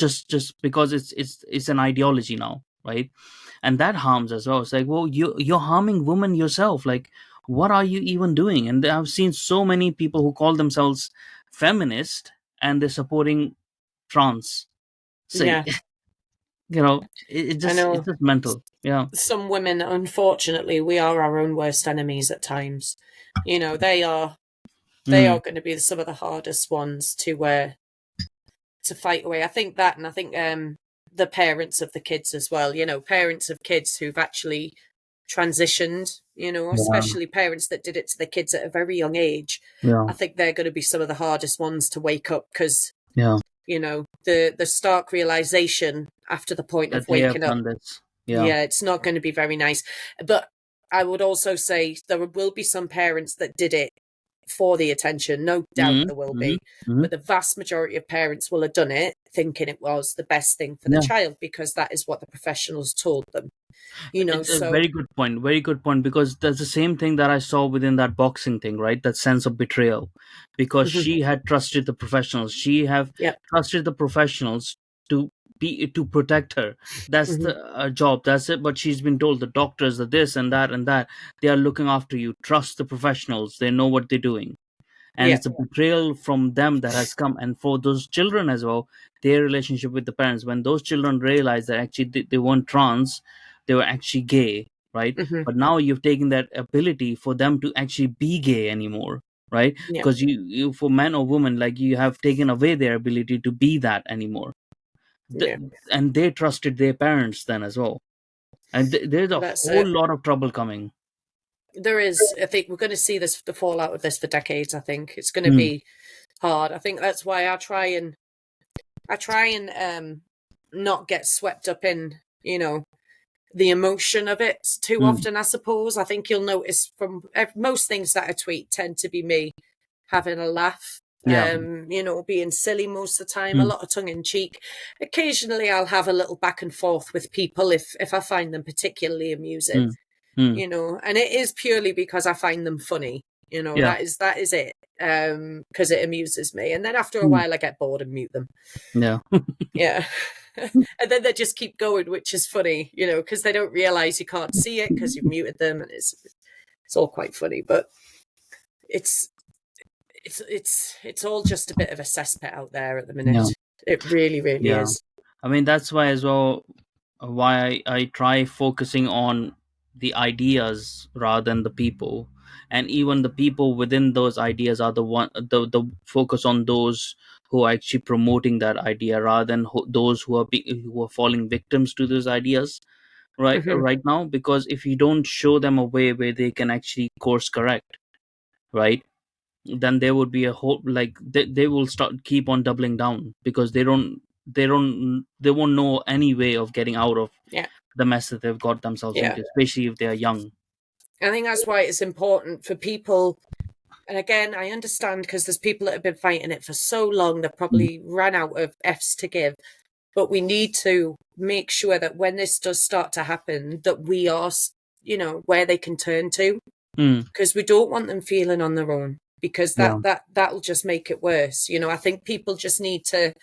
just because it's an ideology now, right? And that harms as well. It's like, well, you're harming women yourself. Like, what are you even doing? And I've seen so many people who call themselves feminist and they're supporting trans. Say, Yeah, I it's know. just mental. Yeah. Some women, unfortunately, we are our own worst enemies at times. They are Mm. going to be some of the hardest ones to fight away. I think that, and I think the parents of the kids as well. Parents of kids who've actually transitioned. Yeah. Especially parents that did it to the kids at a very young age. Yeah. I think they're going to be some of the hardest ones to wake up because Yeah. the stark realization after the point That of they have waking up. done this. Yeah. Yeah, it's not going to be very nice. But I would also say there will be some parents that did it for the attention. No doubt Mm. there will Hmm. be. Hmm. But the vast majority of parents will have done it thinking it was the best thing for the Yeah. child because that is what the professionals told them. It's a So. very good point. Very good point, because that's the same thing that I saw within that boxing thing, right? That sense of betrayal, because Mhm, she had trusted the professionals. She have yep. trusted the professionals to to protect her. That's Hmm. the job. That's it. But she's been told the doctors, the this and that and that. They are looking after you. Trust the professionals. They know what they're doing. And Yeah. it's a betrayal from them that has come. And for those children as well, their relationship with the parents, when those children realize that actually they weren't trans, they were actually gay, right? Hmm. But now you've taken that ability for them to actually be gay anymore, right? Yeah. Because you for men or women, like, you have taken away their ability to be that anymore. Yeah. And they trusted their parents then as well. And there's a That's whole it. lot of trouble coming. There is. I think we're going to see the fallout of this for decades. I think it's going to Mm. be hard. I think that's why I try and not get swept up in the emotion of it too Mm. often. I suppose I think you'll notice from most things that I tweet tend to be me having a laugh. Yeah. Being silly most of the time, a Mm. lot of tongue in cheek. Occasionally, I'll have a little back and forth with people if I find them particularly amusing. Mm. Mm. And it is purely because I find them funny. Yeah. That is it. Because it amuses me, and then after a Mm. while, I get bored and mute them. Yeah. Yeah. And then they just keep going, which is funny, because they don't realize you can't see it because you've muted them, and it's all quite funny. But it's it's all just a bit of a cesspit out there at the Yeah. minute. It really, really Yeah. is. I mean, that's why as well, why I try focusing on the ideas rather than the people. And even the people within those ideas are the focus on those who are actually promoting that idea, rather than those who are falling victims to those ideas Hmm. right now. Because if you don't show them a way where they can actually course correct, right, then there would be a whole, like, they will start keep on doubling down, because they won't know any way of getting out of Yeah, the mess that they've got themselves yeah. into, especially if they are young. I think that's why it's important for people. And again, I understand because there's people that have been fighting it for so long, they've Mm. probably ran out of F's to give. But we need to make sure that when this does start to happen, that we are, where they can turn to, Mm. because we don't want them feeling on their own, because Yeah. that'll just make it worse. I think people just need to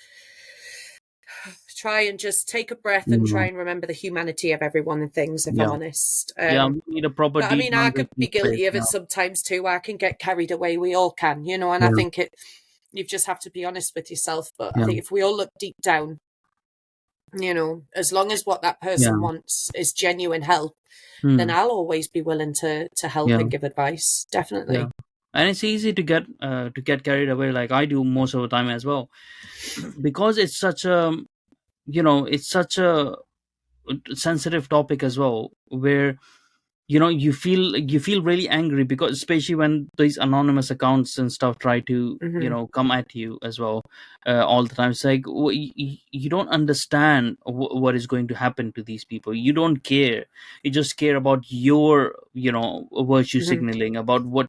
try and just take a breath and try Mm. and remember the humanity of everyone and things, if I'm Yeah. honest. Yeah, we need a proper But I mean, I could be demonization space guilty of it now. sometimes too. I can get carried away. We all can, and I Yeah. think you just have to be honest with yourself. But I Yeah. think if we all look deep down, as long as what that person Yeah. wants is genuine help, then Mm. I'll always be willing to help Yeah. and give advice. Yeah. Definitely. And it's easy to get carried away, like I do most of the time as well, because it's such a, it's such a sensitive topic as well, where you feel really angry, because especially when these anonymous accounts and stuff try to Hmm. come at you as well, all the time. It's like, you don't understand what is going to happen to these people. You don't care. You just care about your virtue Hmm. signaling, about what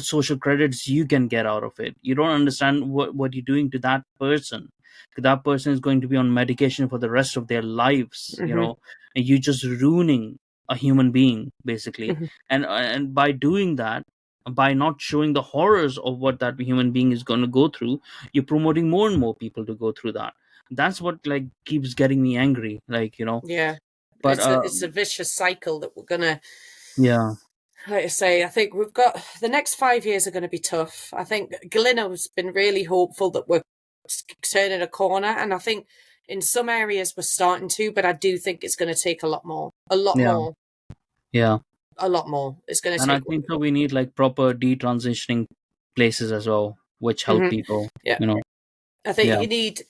social credits you can get out of it. You don't understand what you're doing to that person. That person is going to be on medication for the rest of their lives, Hmm. and you're just ruining a human being, basically. Hmm. And by doing that, by not showing the horrors of what that human being is going to go through, you're promoting more and more people to go through that. that's what like keeps getting me angry, like, Yeah. but It's a vicious cycle that we're gonna, yeah, like I say, I think we've got the next 5 years are going to be tough. I think Glenna's been really hopeful that we're turning a corner, and I think in some areas we're starting to, but I do think it's going to take a lot more, a lot yeah, more, yeah. a lot more. It's going to And I take. think so we need like proper detransitioning places as well, which help Mhm. people, Yeah, you know. I think Yeah. you need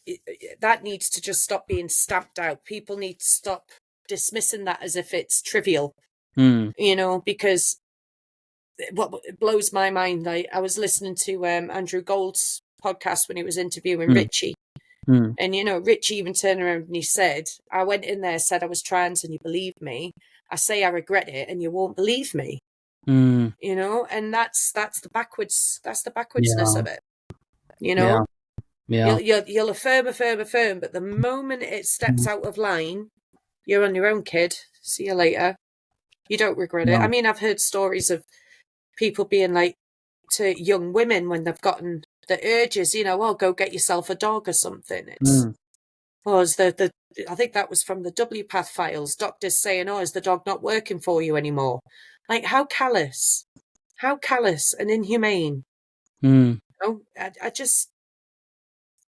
that needs to just stop being stamped out. People need to stop dismissing that as if it's trivial, Hmm. because what blows my mind, I was listening to Andrew Gold's podcast when he was interviewing Hmm. Richie, Hmm. and Richie even turned around and he said, I went in there, said I was trans, and you believed me. I say I regret it, and you won't believe me. Hmm. And that's the backwardsness Yeah. of it. you Yeah. know Yeah. you'll affirm, but the moment it steps Hmm. out of line, you're on your own, kid. See you later. You don't regret it. Yeah. I mean, I've heard stories of people being like, to young women when they've gotten the urges, oh, go get yourself a dog or something. It's Hmm. was the I think that was from the W Path files. Doctors saying, "Oh, is the dog not working for you anymore?" Like, how callous and inhumane. Hmm. I just,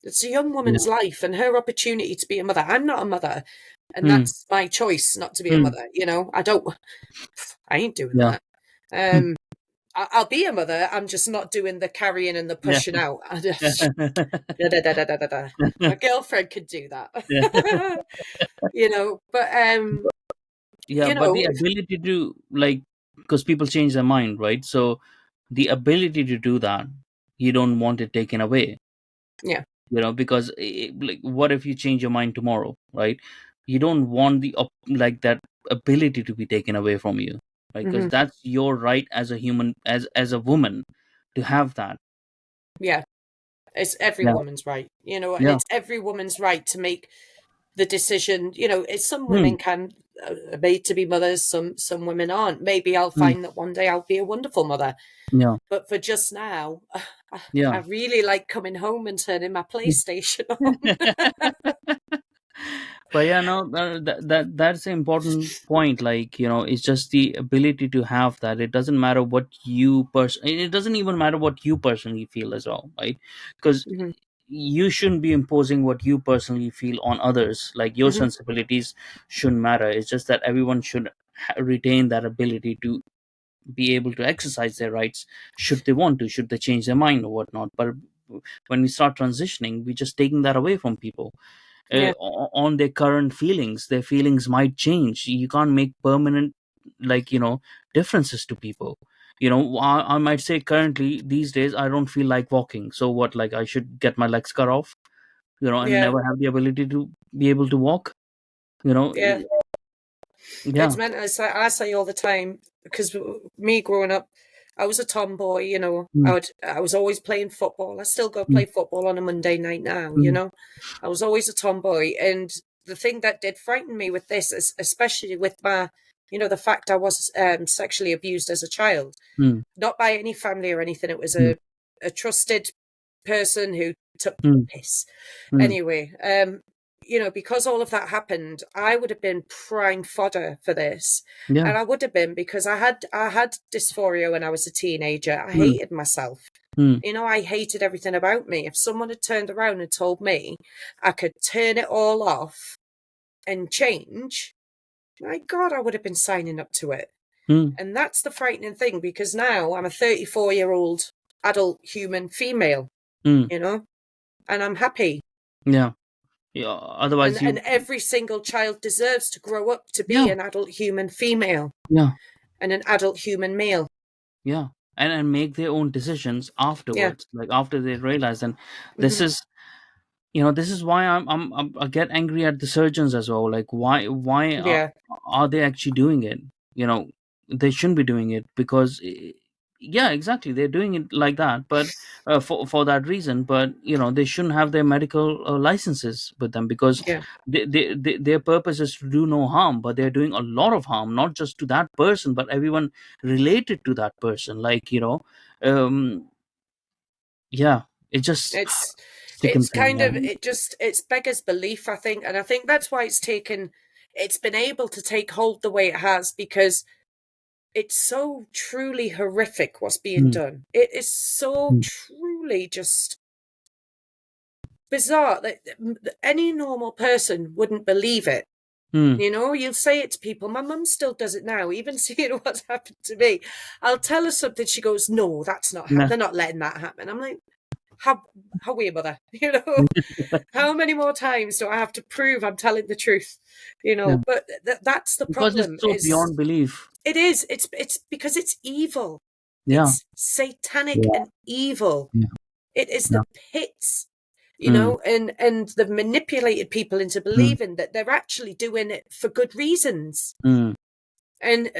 it's a young Yeah. woman's life and her opportunity to be a mother. I'm not a mother, and Hmm. that's my choice not to be a Hmm. mother. I ain't doing Yeah. that. Um, I'll be a mother. I'm just not doing the carrying and the Yeah. pushing out. Da. My girlfriend could do Yeah. that. But Yeah, but the ability to like, because people change their mind, right? So the ability to do that, you don't want it taken away, yeah. because like, what if you change your mind tomorrow, right? You don't want like that ability to be taken away from you, right? Because Hmm. that's your right as a human, as a woman, to have that. Yeah. It's every Yeah. woman's right, and Yeah. it's every woman's right to make the decision. It's some Hmm. women can made to be mothers, some women aren't. Maybe I'll Hmm. find that one day I'll be a wonderful mother, Yeah. but for just now, I Yeah. really like coming home and turning my PlayStation on. But yeah, no, that's an important point. Like, it's just the ability to have that. It doesn't matter what it doesn't even matter what you personally feel as well, right? Because Hmm. you shouldn't be imposing what you personally feel on others. Like, your Hmm. sensibilities shouldn't matter. It's just that everyone should retain that ability to be able to exercise their rights, should they want to, should they change their mind or whatnot. But when we start transitioning, we're just taking that away from people, Yeah. on their current feelings. Their feelings might change. You can't make permanent, like, differences to people. I might say currently these days I don't feel like walking, so what, like, I should get my legs cut off, and Yeah. never have the ability to be able to walk, you know Yeah. yeah. It's meant, as I say all the time, because me growing up, I was a tomboy. Mm, I was always playing football. I still go mm, play football on a Monday night now. mm, I was always a tomboy, and the thing that did frighten me with this is, especially with my, the fact I was sexually abused as a child, mm, not by any family or anything. It was mm, a trusted person who took the mm, piss. mm. Anyway, because all of that happened, I would have been prime fodder for this. Yeah. And I would have been, because I had dysphoria when I was a teenager. I Mm, hated myself. mm, I hated everything about me. If someone had turned around and told me I could turn it all off and change, my God, I would have been signing up to it. mm, And that's the frightening thing, because now I'm a 34-year-old adult human female, mm. and I'm happy. Yeah. Yeah, otherwise And you. every single child deserves to grow up to Yeah. be an adult human female Yeah. and an adult human male. Yeah. And make their own decisions Yeah. afterwards, like after they realize. And this Hmm. is this is why I get angry at the surgeons as well. Like, why Yeah. are they actually doing it? They shouldn't be doing it, because yeah, exactly, they're doing it like that, but for that reason. But they shouldn't have their medical licenses with them, because Yeah. their purpose is to do no harm, but they're doing a lot of harm, not just to that person, but everyone related to that person. Like, um yeah, it just. It's chicken It's thing. kind Yeah. of it's beggars belief, I think, and I think that's why it's been able to take hold the way it has, because it's so truly horrific what's being Mm, done. It is so mm, truly just bizarre that any normal person wouldn't believe it. mm, You know, you'll say it to people. My mum still does it now, even seeing what's happened to me. I'll tell her something. She goes, "No, that's not. yeah. They're not letting that happen." I'm like, "How weird, mother." You know, how many more times do I have to prove I'm telling the truth? You Yeah. know, but that's the Because it's problem. so Is beyond belief. it is. It's because it's evil. Yeah. It's satanic Yeah. and evil. Yeah. It is Yeah. the pits, you Mm, know, and they've manipulated people into mm, believing that they're actually doing it for good reasons. mm, And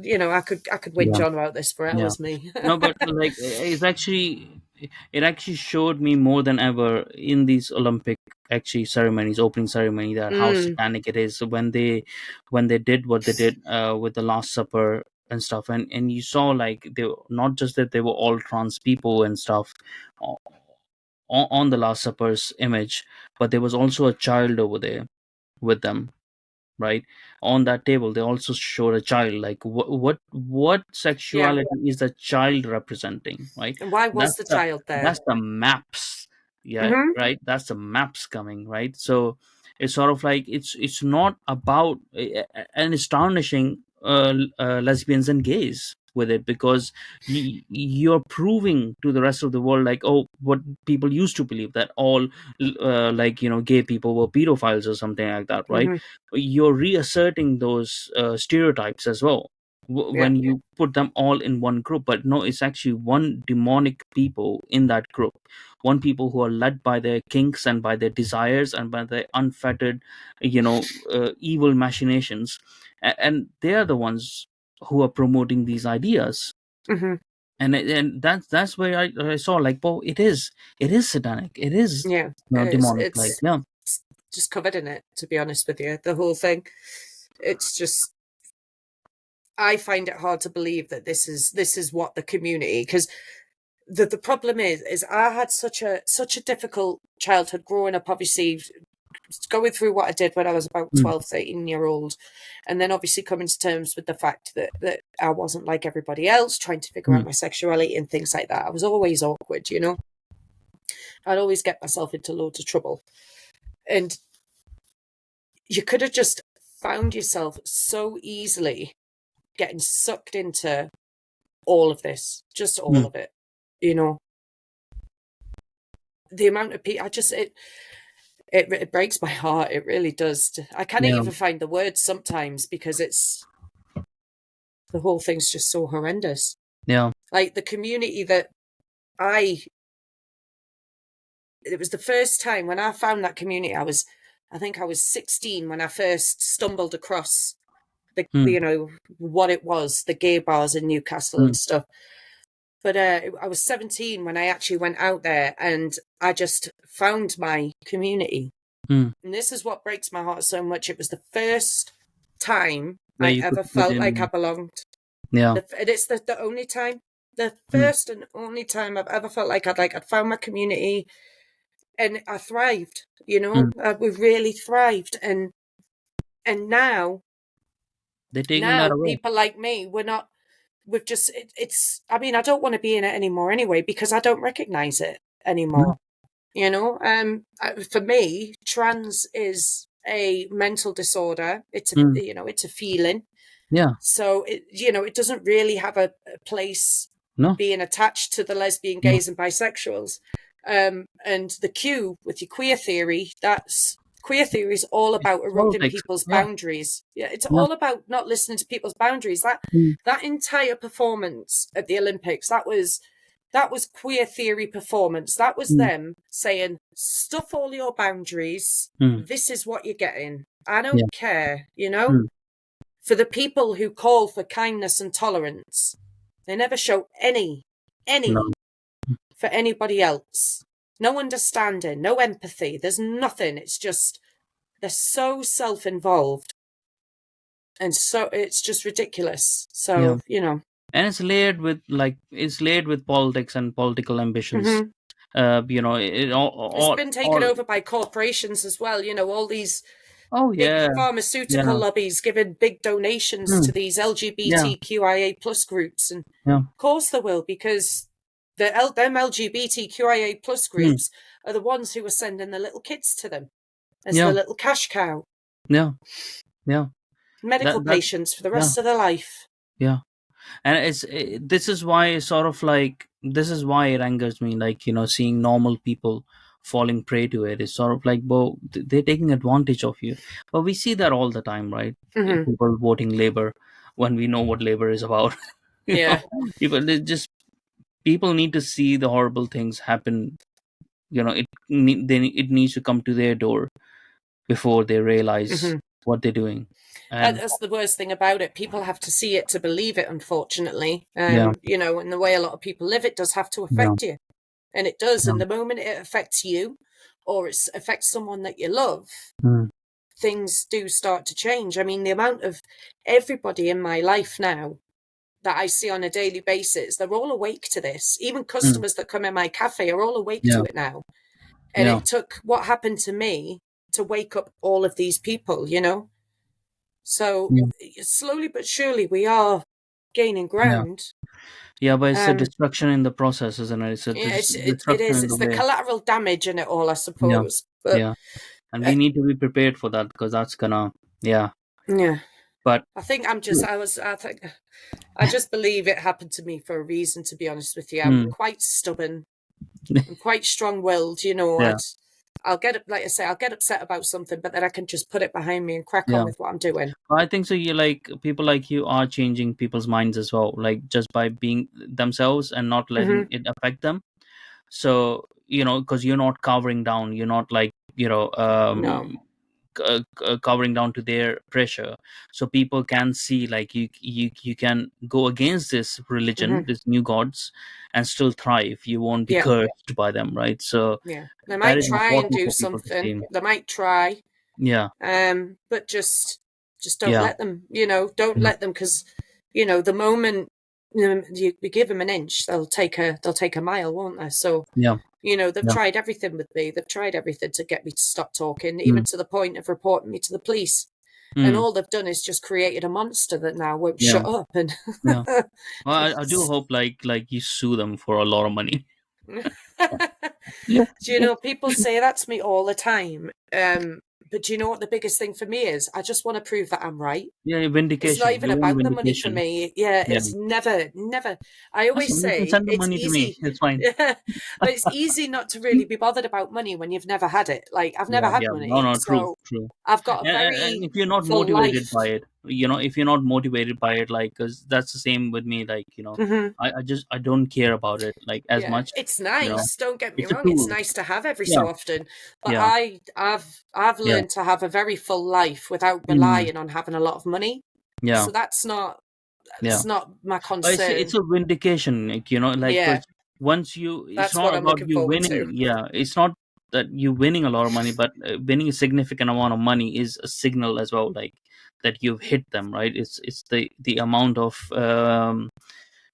you know, I could whinge yeah. on about this for Yeah. hours, me. No, but like it actually showed me more than ever in these Olympic actually ceremonies, opening ceremony, that how Mm, satanic it is when they did what they did with the Last Supper and stuff, and you saw like they were, not just that they were all trans people and stuff o- on the Last Supper's image, but there was also a child over there with them, right? On that table they also showed a child. Like what yeah. sexuality is the child representing, right? And why was that's the the child there? that's the maps. Yeah, Hmm. right, that's the maps coming, right? So it's sort of like it's not about and astonishing lesbians and gays with it, because you're proving to the rest of the world like, oh, what people used to believe, that all like gay people were pedophiles or something like that, right? Hmm. You're reasserting those stereotypes as well Yeah. when you put them all in one group. But no, it's actually one demonic people in that group, one people who are led by their kinks and by their desires and by their unfettered evil machinations, and they are the ones who are promoting these ideas. Hmm. And that's where I saw like, well, it is satanic, it is Yeah. It is. demonic, like, yeah. It's just covered in it, to be honest with you. The whole thing. It's just, I find it hard to believe that this is what the community, because the problem is I had such a difficult childhood growing up, obviously going through what I did when I was about Mm, 12, 13-year old, and then obviously coming to terms with the fact that I wasn't like everybody else, trying to figure out mm, my sexuality and things like that. I was always awkward, you know. I'd always get myself into loads of trouble. And you could have just found yourself so easily getting sucked into all of this, just all mm, of it. You know, the amount of people, it breaks my heart. It really does. I can't yeah. even find the words sometimes, because the whole thing's just so horrendous. Yeah. Like the community that I, it was the first time when I found that community. I think I was 16 when I first stumbled across Mm, what it was, the gay bars in Newcastle mm, and stuff. But I was 17 when I actually went out there and I just found my community. mm. And this is what breaks my heart so much. It was the first time Where I you could ever fit felt like I in. belonged. Yeah. And it's the only time, the Mm, first and only time I've ever felt like I'd found my community, and I thrived. You mm. know, we really thrived. And They're taking that now away. people like me, we're not. We've just it's. I mean, I don't want to be in it anymore anyway, because I don't recognize it No. anymore. You know, for me, trans is a mental disorder. Mm, It's a feeling. yeah. So it doesn't really have a place No. being attached to the lesbian, No. gays, and bisexuals. And the Q with your queer theory, that's queer theory is all It's about eroding politics. people's Yeah. boundaries. Yeah, it's Yeah. all about not listening to people's boundaries. That Mm, that entire performance at the Olympics, that was queer theory performance. That was mm, them saying, stuff all your boundaries. mm. This is what you're getting. I Yeah. don't care, you know? Mm. For the people who call for kindness and tolerance, they never show No. any for anybody else. No understanding, no empathy. There's nothing. It's just, they're so self involved. And so it's just ridiculous. Yeah. So, And it's layered with politics and political ambitions mhm, It's been taken all. over by corporations as well. All these Oh big yeah, pharmaceutical yeah, lobbies giving big donations mm, to these yeah, LGBTQIA plus groups, and yeah, of course they will, because them LGBTQIA plus mm, groups are the ones who are sending the little kids to them as the yeah, little cash cow, yeah, yeah. medical That patients for the yeah, rest of their life. yeah. And this is why, sort of like, this is why it angers me, like, seeing normal people falling prey to it. It's sort of like, well, they're taking advantage of you. But we see that all the time, right? Mm-hmm. People voting labor when we know what labor is about. you know Yeah. people need to see the horrible things happen. It needs to come to their door before they realize Mm-hmm. what they're doing. And That's the worst thing about it. People have to see it to believe it, unfortunately. yeah, And the way a lot of people live, it does have to yeah, affect you. And it does. yeah, And the moment it affects you, or it affects someone that you love, mm, things do start to change. I mean, the amount of everybody in my life now that I see on a daily basis, they're all awake to this. Even mm, customers that come in my cafe are all awake yeah, to it now. And yeah, it took what happened to me to wake up all of these people. So yeah, slowly but surely we are gaining yeah. ground. Yeah, but it's a Um, destruction in the process, isn't it? It's a yeah, it destruction is. in the It's the way. collateral damage in it all, I Yeah, suppose. But yeah, and uh, we need to be prepared for that, because that's gonna. Yeah, yeah, but I think I'm just. I think I just believe it happened to me for a reason. To be honest with you, I'm mm, quite stubborn. I'm quite strong-willed. yeah, I'll get, like I say, I'll get upset about something, but then I can just put it behind me and crack on yeah. with what I'm doing. I think so. You like people like you are changing people's minds as well, like just by being themselves and not letting Hmm. it affect them. So because you're not covering down, you're not like No. covering down to their pressure, so people can see like you can go against this religion, Hmm. this new gods, and still thrive. You won't be Yeah. cursed by them, right? So Yeah. They that might is try and important do for people to something. see. They might try, Yeah, but just don't yeah, let them. Don't yeah, let them, because the moment you give them an inch, they'll take a mile, won't they? So yeah, they've yeah, tried everything with me. They've tried everything to get me to stop talking, even mm, to the point of reporting me to the police. And mm, all they've done is just created a monster that now won't yeah, shut up. And yeah. Well, I do hope like you sue them for a lot of money. Yeah, do you know, people say that to me all the time. But do you know what the biggest thing for me is? I just want to prove that I'm right. yeah, It's not vindication. even You want about the money for vindication. me. Yeah, Yeah, it's never, never. I that's always fine. You can say send the it's money to me. easy. It's fine. Yeah, but it's easy not to really be bothered about money when you've never had it. Like, I've never Yeah, had yeah. No, money, no, true, so true. I've got a And very if you're not full motivated life. by it, if you're not motivated by it, like, because that's the same with me. Like, Hmm. I don't care about it like as Yeah, much. it's You know, nice. Don't get me it's a wrong; it's tool. nice to have every Yeah, so often. But yeah, I've yeah, learned to have a very full life without mm, relying on having a lot of money. yeah, So yeah. that's not my But it's concern. a vindication, like, like, Yeah, because once it's that's what not I'm about looking you forward winning. to. Yeah, it's not that you winning a lot of money, but winning a significant amount of money is a signal as well, like that you've hit them, right? It's the amount of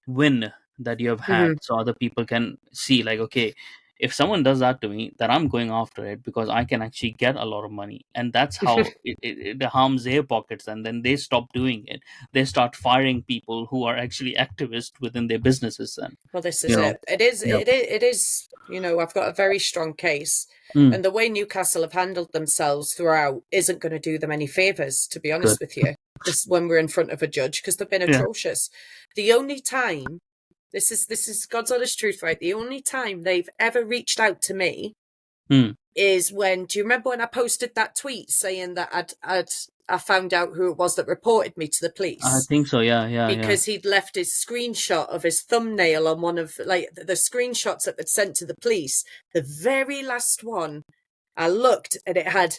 win that you have had, Hmm. so other people can see, like, okay, if someone does that to me, then I'm going after it because I can actually get a lot of money. And that's how it harms their pockets, and then they stop doing it. They start firing people who are actually activists within their businesses, and Well, this is you know it. It is. yeah, It is. I've got a very strong case, mm, and the way Newcastle have handled themselves throughout isn't going to do them any favors. To be good, honest with you, this when we're in front of a judge, because they've been yeah, atrocious. The only time this is God's honest truth, right? The only time they've ever reached out to me mm, is when. Do you remember when I posted that tweet saying that I found out who it was that reported me to the I police? think so, yeah, yeah, yeah, Because he'd left his screenshot of his thumbnail on one of like the screenshots that they'd sent to the police. The very last one, I looked and it had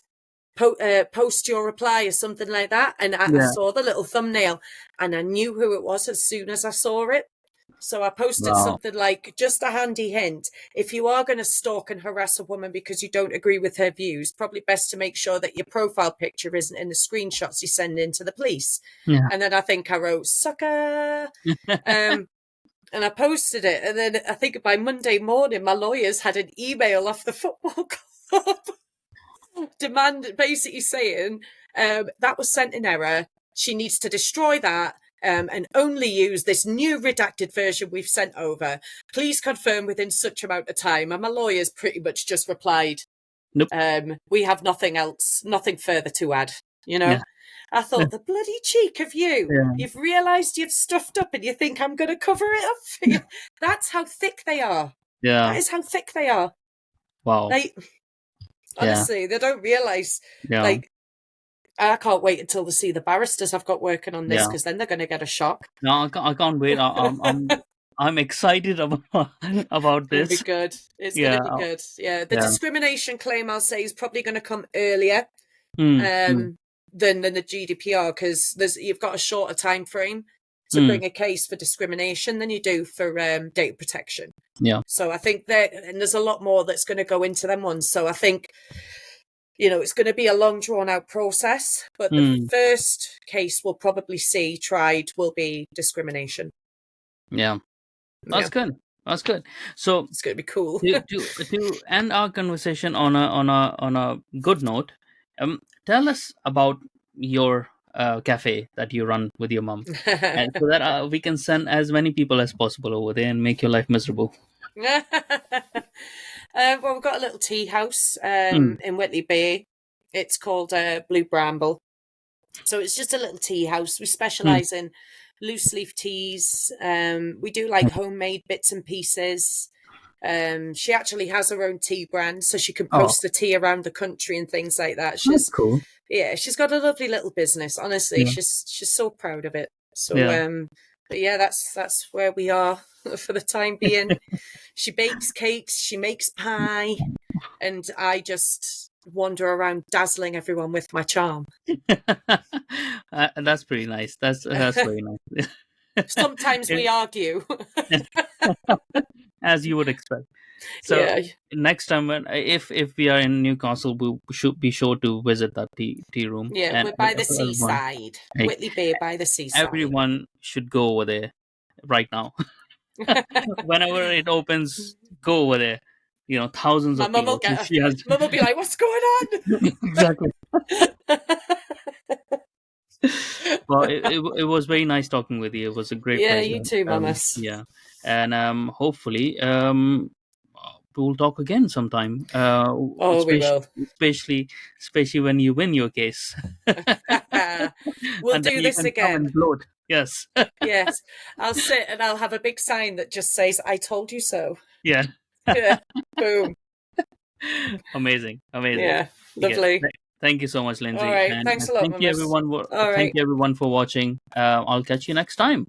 post your reply or something like that, and I yeah, saw the little thumbnail, and I knew who it was as soon as I saw it. So I posted wow, something like, just a handy hint, if you are going to stalk and harass a woman because you don't agree with her views, probably best to make sure that your profile picture isn't in the screenshots you send in to the police. yeah, And then I think I wrote, sucker. Um, And I posted it, and then I think by Monday morning, my lawyers had an email off the football club basically saying that was sent in error. She needs to destroy that and only use this new redacted version we've sent over. Please confirm within such amount of time. And my lawyers pretty much just replied, Nope. we have nothing else, nothing further to add, you know? Yeah. I thought, the bloody cheek of you. Yeah. You've realised you've stuffed up and you think I'm going to cover it up for you. That's how thick they are. Yeah. That is how thick they are. Wow. Like, honestly, they don't realise. Yeah. Like, I can't wait until they see the barristers I've got working on this, because then they're going to get a shock. No, I can't wait. I'm excited about this. It'll be good. It's going to be good. Yeah, the discrimination claim, I'll say, is probably going to come earlier than the GDPR, because you've got a shorter time frame to bring a case for discrimination than you do for data protection. Yeah. So I think and there's a lot more that's going to go into them ones. So I think, it's going to be a long, drawn-out process, but the first case we'll probably see tried will be discrimination. Yeah, that's good. That's good. So it's going to be cool. to end our conversation on a good note, tell us about your cafe that you run with your mom, and so that we can send as many people as possible over there and make your life miserable. Well, we've got a little tea house in Whitley Bay. It's called Blue Bramble. So it's just a little tea house. We specialise in loose leaf teas. We do like homemade bits and pieces. She actually has her own tea brand, so she can post the tea around the country and things like that. That's cool. Yeah, she's got a lovely little business. Honestly, she's so proud of it. So but yeah, that's where we are for the time being. She bakes cakes, she makes pie, and I just wander around dazzling everyone with my charm. That's pretty nice. That's very nice. Sometimes we argue, as you would expect. So next time, if we are in Newcastle, we should be sure to visit that tea room. Yeah, we're by the seaside, Whitley Bay by the seaside. Everyone should go over there right now. Whenever it opens, go over there. Thousands of people. Mum will be like, "What's going on?" Exactly. Well, it was very nice talking with you. It was a great pleasure. You too, Mamas. And hopefully we'll talk again sometime. We will. Especially when you win your case. We'll do this again. Yes. Yes. I'll sit and I'll have a big sign that just says, "I told you so." Yeah. Boom. Amazing. Yeah. Lovely. Okay. Thank you so much, Linzi. All right. Thanks a lot. Thank you everyone for watching. I'll catch you next time.